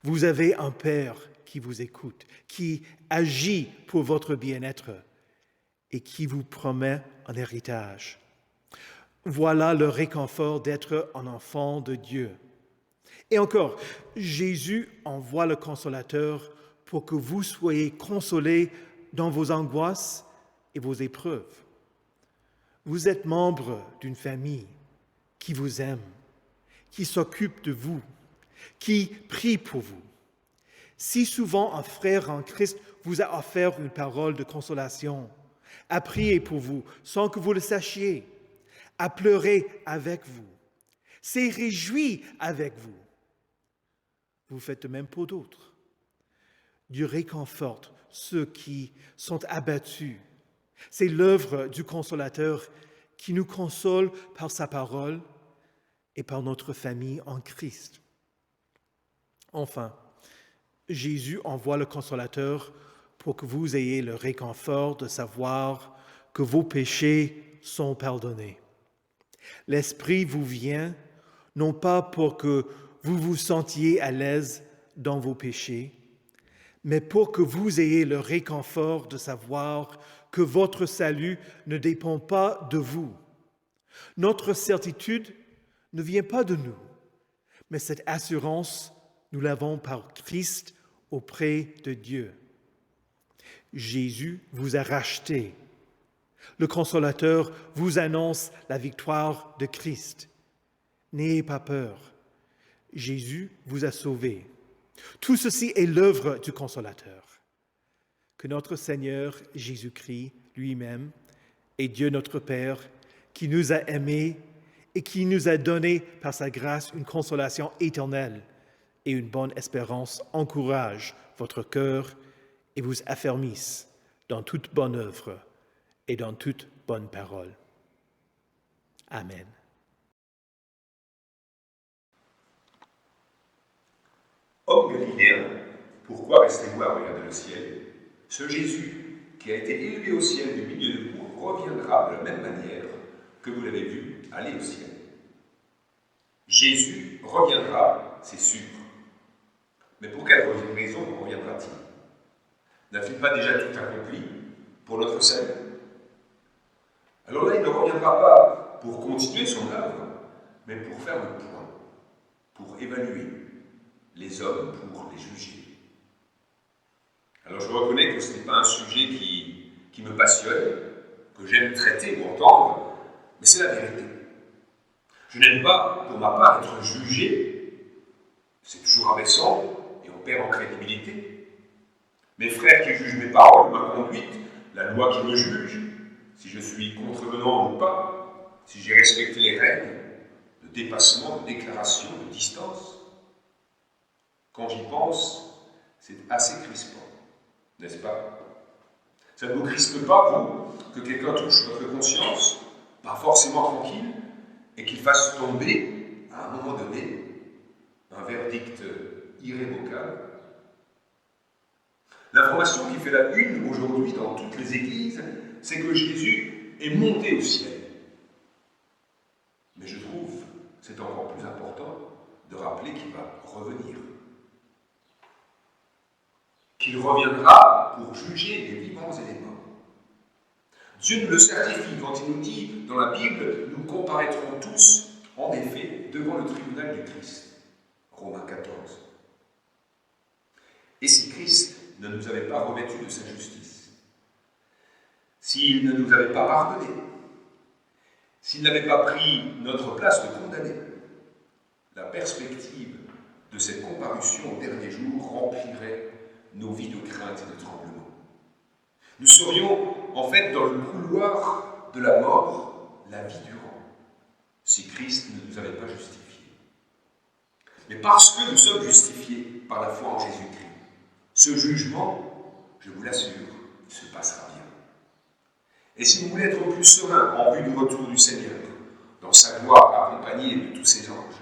Vous avez un Père qui vous écoute, qui agit pour votre bien-être et qui vous promet un héritage. Voilà le réconfort d'être un enfant de Dieu. Et encore, Jésus envoie le Consolateur pour que vous soyez consolés dans vos angoisses et vos épreuves. Vous êtes membre d'une famille qui vous aime, qui s'occupe de vous, qui prie pour vous. Si souvent un frère en Christ vous a offert une parole de consolation, a prié pour vous sans que vous le sachiez, a pleuré avec vous, s'est réjoui avec vous, vous faites de même pour d'autres. Dieu réconforte ceux qui sont abattus. C'est l'œuvre du Consolateur qui nous console par sa parole et par notre famille en Christ. Enfin, Jésus envoie le Consolateur pour que vous ayez le réconfort de savoir que vos péchés sont pardonnés. L'Esprit vous vient, non pas pour que vous vous sentiez à l'aise dans vos péchés, mais pour que vous ayez le réconfort de savoir que votre salut ne dépend pas de vous. Notre certitude ne vient pas de nous, mais cette assurance, nous l'avons par Christ auprès de Dieu. Jésus vous a racheté. Le Consolateur vous annonce la victoire de Christ. N'ayez pas peur. Jésus vous a sauvé. Tout ceci est l'œuvre du Consolateur. Que notre Seigneur Jésus-Christ lui-même et Dieu notre Père, qui nous a aimés et qui nous a donné par sa grâce une consolation éternelle et une bonne espérance, encourage votre cœur et vous affermisse dans toute bonne œuvre et dans toute bonne parole. Amen. Homme galiléen, pourquoi restez-vous à regarder le ciel? Ce Jésus, qui a été élevé au ciel du milieu de vous, reviendra de la même manière que vous l'avez vu aller au ciel. Jésus reviendra, c'est sûr. Mais pour quelle raison reviendra-t-il? N'a-t-il pas déjà tout accompli pour notre salut? Alors là, il ne reviendra pas pour continuer son œuvre, mais pour faire le point, pour évaluer les hommes, pour les juger. Alors je reconnais que ce n'est pas un sujet qui me passionne, que j'aime traiter ou entendre, mais c'est la vérité. Je n'aime pas, pour ma part, être jugé. C'est toujours abaissant et on perd en crédibilité. Mes frères qui jugent mes paroles, ma conduite, la loi qui me juge, si je suis contrevenant ou pas, si j'ai respecté les règles de dépassement, de déclaration, de distance. Quand j'y pense, c'est assez crispant, n'est-ce pas? Ça ne vous crispe pas, vous, que quelqu'un touche votre conscience, pas forcément tranquille, et qu'il fasse tomber, à un moment donné, un verdict irrévocable? L'information qui fait la une aujourd'hui dans toutes les églises, c'est que Jésus est monté au ciel. Mais je trouve que c'est encore plus important de rappeler qu'il va revenir. Qu'il reviendra pour juger les vivants et les morts. Dieu nous le certifie quand il nous dit dans la Bible, nous comparaîtrons tous, en effet, devant le tribunal du Christ. Romains 14. Et si Christ ne nous avait pas revêtus de sa justice, s'il ne nous avait pas pardonné, s'il n'avait pas pris notre place de condamné, la perspective de cette comparution au dernier jour remplirait nos vies de crainte et de tremblement. Nous serions en fait dans le couloir de la mort la vie durant, si Christ ne nous avait pas justifiés. Mais parce que nous sommes justifiés par la foi en Jésus-Christ, ce jugement, je vous l'assure, il se passera bien. Et si vous voulez être plus serein en vue du retour du Seigneur, dans sa gloire accompagné de tous ses anges,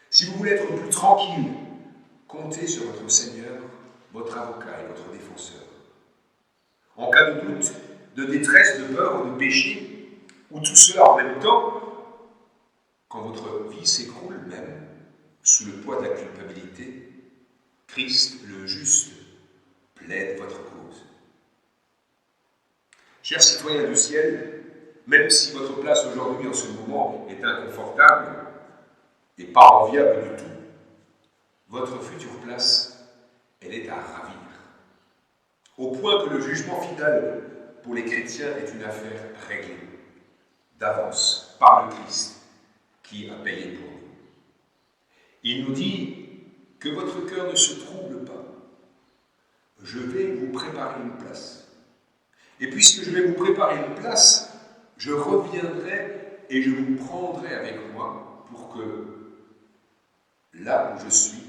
si vous voulez être plus tranquille, comptez sur votre Seigneur, votre avocat et votre défenseur. En cas de doute, de détresse, de peur ou de péché, ou tout cela en même temps, quand votre vie s'écroule même sous le poids de la culpabilité, Christ, le juste, plaide votre cause. Chers citoyens du ciel, même si votre place aujourd'hui en ce moment est inconfortable et pas enviable du tout, votre future place, elle est à ravir. Au point que le jugement final pour les chrétiens est une affaire réglée, d'avance, par le Christ, qui a payé pour nous. Il nous dit que votre cœur ne se trouble pas. Je vais vous préparer une place. Et puisque je vais vous préparer une place, je reviendrai et je vous prendrai avec moi pour que, là où je suis,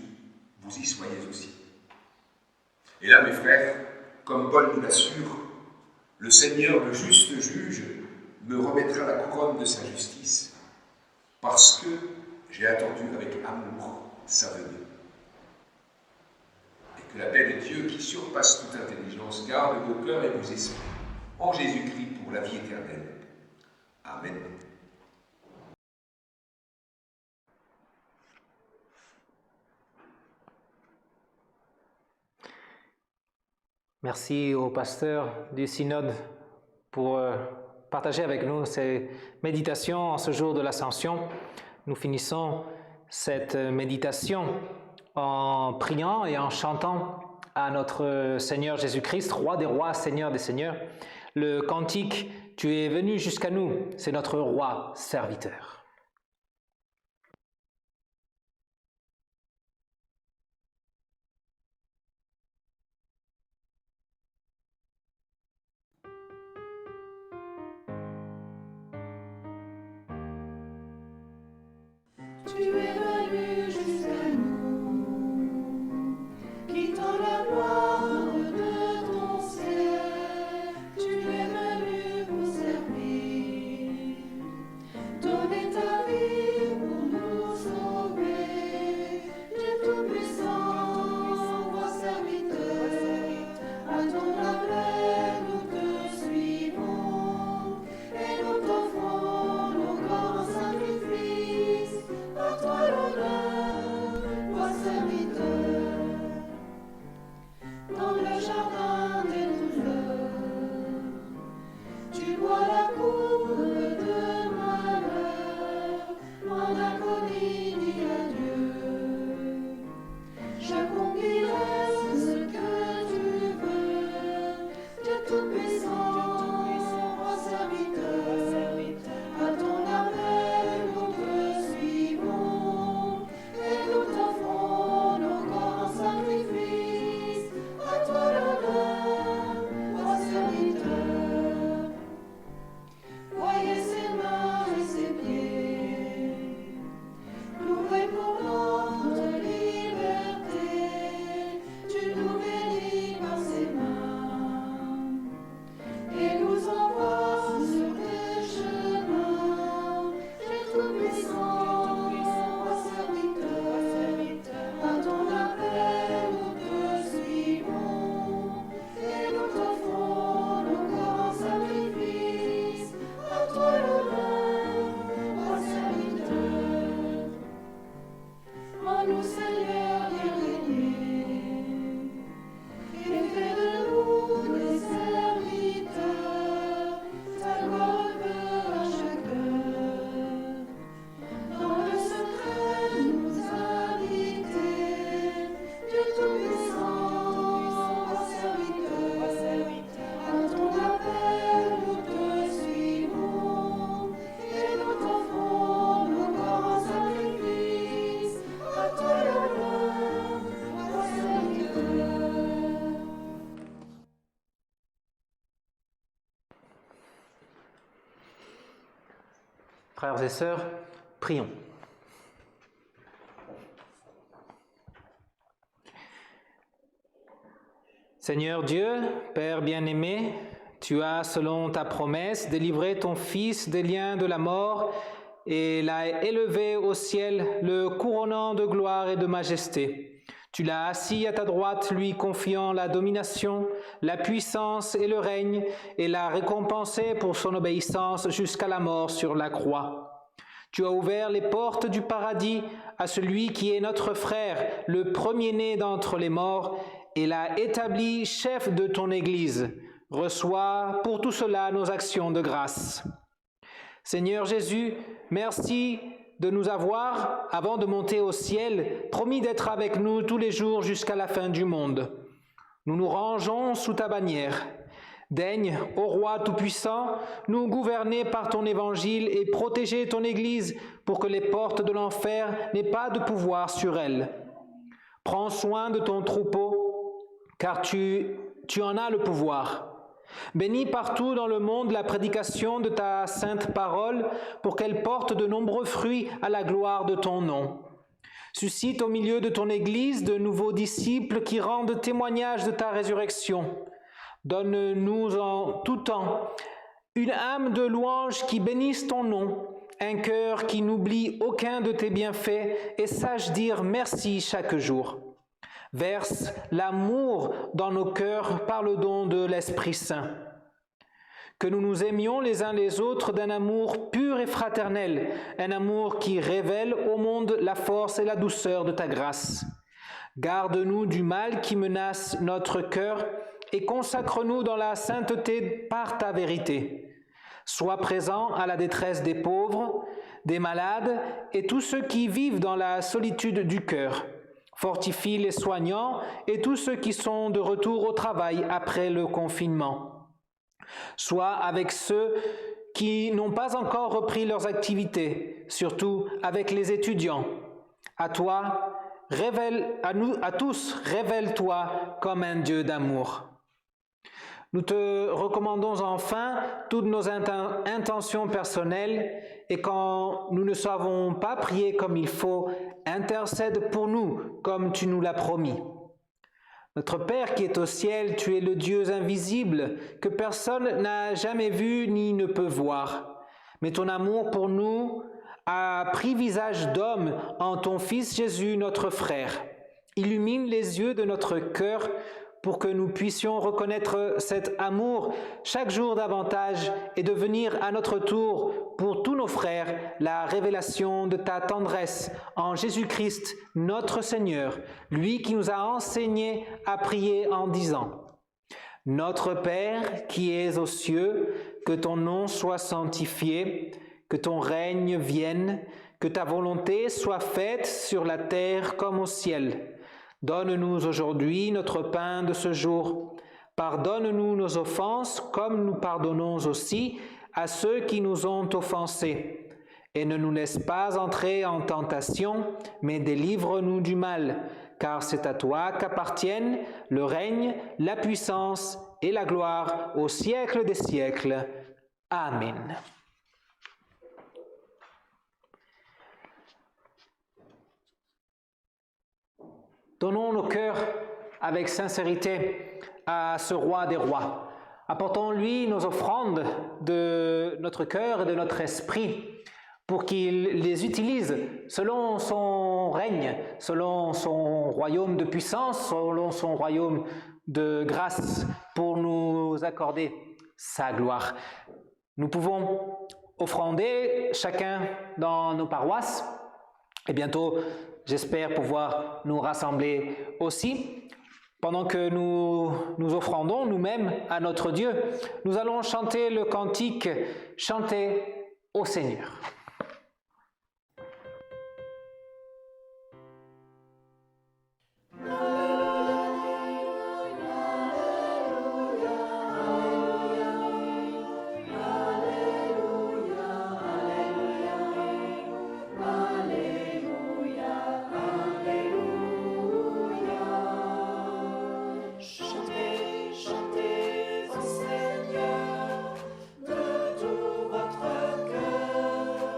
vous y soyez aussi. Et là, mes frères, comme Paul nous l'assure, le Seigneur, le juste juge, me remettra la couronne de sa justice, parce que j'ai attendu avec amour sa venue. Et que la paix de Dieu, qui surpasse toute intelligence, garde vos cœurs et vos esprits, en Jésus-Christ pour la vie éternelle. Amen. Merci au pasteur du synode pour partager avec nous ces méditations en ce jour de l'Ascension. Nous finissons cette méditation en priant et en chantant à notre Seigneur Jésus-Christ, Roi des rois, Seigneur des seigneurs. Le cantique « Tu es venu jusqu'à nous », c'est notre roi serviteur. Tu es venu jusqu'à nous, quittant la gloire de ton ciel. Tu es venu pour servir, donner ta vie pour nous sauver. Dieu Tout-Puissant, roi serviteur, à ton appel nous te suivons et nous t'offrons nos grands sacrifices. Par toi Frères et sœurs, prions. Seigneur Dieu, Père bien-aimé, tu as, selon ta promesse, délivré ton Fils des liens de la mort et l'as élevé au ciel, le couronnant de gloire et de majesté. Tu l'as assis à ta droite, lui confiant la domination, la puissance et le règne, et l'as récompensé pour son obéissance jusqu'à la mort sur la croix. Tu as ouvert les portes du paradis à celui qui est notre frère, le premier-né d'entre les morts, et l'a établi chef de ton Église. Reçois pour tout cela nos actions de grâce. Seigneur Jésus, merci de nous avoir, avant de monter au ciel, promis d'être avec nous tous les jours jusqu'à la fin du monde. Nous nous rangeons sous ta bannière. Daigne, ô Roi Tout-Puissant, nous gouverner par ton évangile et protéger ton Église pour que les portes de l'enfer n'aient pas de pouvoir sur elle. Prends soin de ton troupeau, car tu en as le pouvoir. Bénis partout dans le monde la prédication de ta sainte parole pour qu'elle porte de nombreux fruits à la gloire de ton nom. Suscite au milieu de ton Église de nouveaux disciples qui rendent témoignage de ta résurrection. Donne-nous en tout temps une âme de louange qui bénisse ton nom, un cœur qui n'oublie aucun de tes bienfaits et sache dire merci chaque jour. Verse l'amour dans nos cœurs par le don de l'Esprit Saint. Que nous nous aimions les uns les autres d'un amour pur et fraternel, un amour qui révèle au monde la force et la douceur de ta grâce. Garde-nous du mal qui menace notre cœur et consacre-nous dans la sainteté par ta vérité. Sois présent à la détresse des pauvres, des malades et tous ceux qui vivent dans la solitude du cœur. Fortifie les soignants et tous ceux qui sont de retour au travail après le confinement. Sois avec ceux qui n'ont pas encore repris leurs activités, surtout avec les étudiants. À toi, à tous, révèle-toi comme un Dieu d'amour. Nous te recommandons enfin toutes nos intentions personnelles et quand nous ne savons pas prier comme il faut, intercède pour nous comme tu nous l'as promis. Notre Père qui est au ciel, tu es le Dieu invisible que personne n'a jamais vu ni ne peut voir. Mais ton amour pour nous a pris visage d'homme en ton Fils Jésus, notre frère. Illumine les yeux de notre cœur pour que nous puissions reconnaître cet amour chaque jour davantage et devenir à notre tour, pour tous nos frères, la révélation de ta tendresse en Jésus-Christ, notre Seigneur, lui qui nous a enseigné à prier en disant « Notre Père qui es aux cieux, que ton nom soit sanctifié, que ton règne vienne, que ta volonté soit faite sur la terre comme au ciel. Donne-nous aujourd'hui notre pain de ce jour. Pardonne-nous nos offenses comme nous pardonnons aussi à ceux qui nous ont offensés. Et ne nous laisse pas entrer en tentation, mais délivre-nous du mal, car c'est à toi qu'appartiennent le règne, la puissance et la gloire au siècle des siècles. Amen. Donnons nos cœurs avec sincérité à ce roi des rois. Apportons-lui nos offrandes de notre cœur et de notre esprit pour qu'il les utilise selon son règne, selon son royaume de puissance, selon son royaume de grâce, pour nous accorder sa gloire. Nous pouvons offrander chacun dans nos paroisses et bientôt j'espère pouvoir nous rassembler aussi. Pendant que nous offrandons nous-mêmes à notre Dieu, nous allons chanter le cantique « Chantez au Seigneur ». Chantez au Seigneur de tout votre cœur.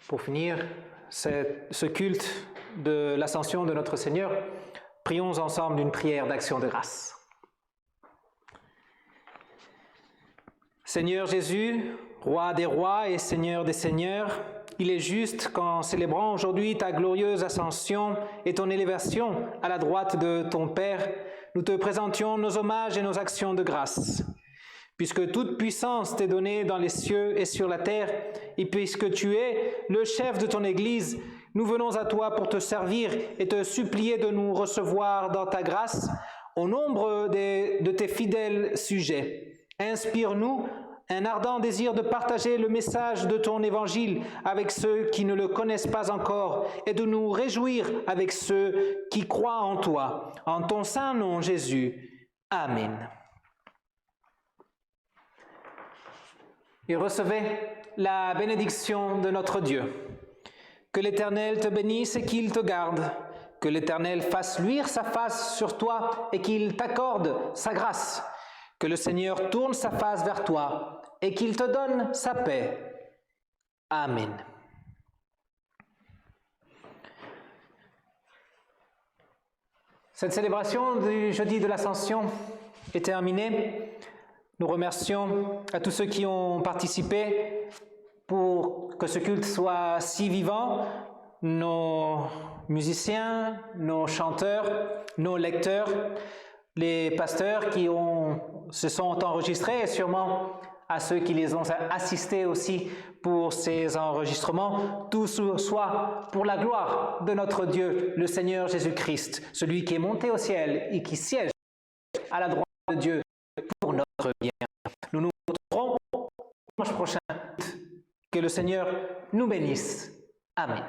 Pour finir ce culte de l'ascension de notre Seigneur, prions ensemble une prière d'action de grâce. Seigneur Jésus, Roi des rois et Seigneur des seigneurs, il est juste qu'en célébrant aujourd'hui ta glorieuse ascension et ton élévation à la droite de ton Père, nous te présentions nos hommages et nos actions de grâce. Puisque toute puissance t'est donnée dans les cieux et sur la terre, et puisque tu es le chef de ton Église, nous venons à toi pour te servir et te supplier de nous recevoir dans ta grâce au nombre de tes fidèles sujets. Inspire-nous un ardent désir de partager le message de ton évangile avec ceux qui ne le connaissent pas encore et de nous réjouir avec ceux qui croient en toi. En ton saint nom, Jésus. Amen. Et recevez la bénédiction de notre Dieu. Que l'Éternel te bénisse et qu'il te garde. Que l'Éternel fasse luire sa face sur toi et qu'il t'accorde sa grâce. Que le Seigneur tourne sa face vers toi et qu'il te donne sa paix. Amen. Cette célébration du jeudi de l'Ascension est terminée. Nous remercions à tous ceux qui ont participé pour que ce culte soit si vivant, nos musiciens, nos chanteurs, nos lecteurs, les pasteurs qui se sont enregistrés et sûrement à ceux qui les ont assistés aussi pour ces enregistrements, tout soit pour la gloire de notre Dieu, le Seigneur Jésus-Christ, celui qui est monté au ciel et qui siège à la droite de Dieu pour notre bien. Nous nous retrouverons dimanche prochain. Que le Seigneur nous bénisse. Amen.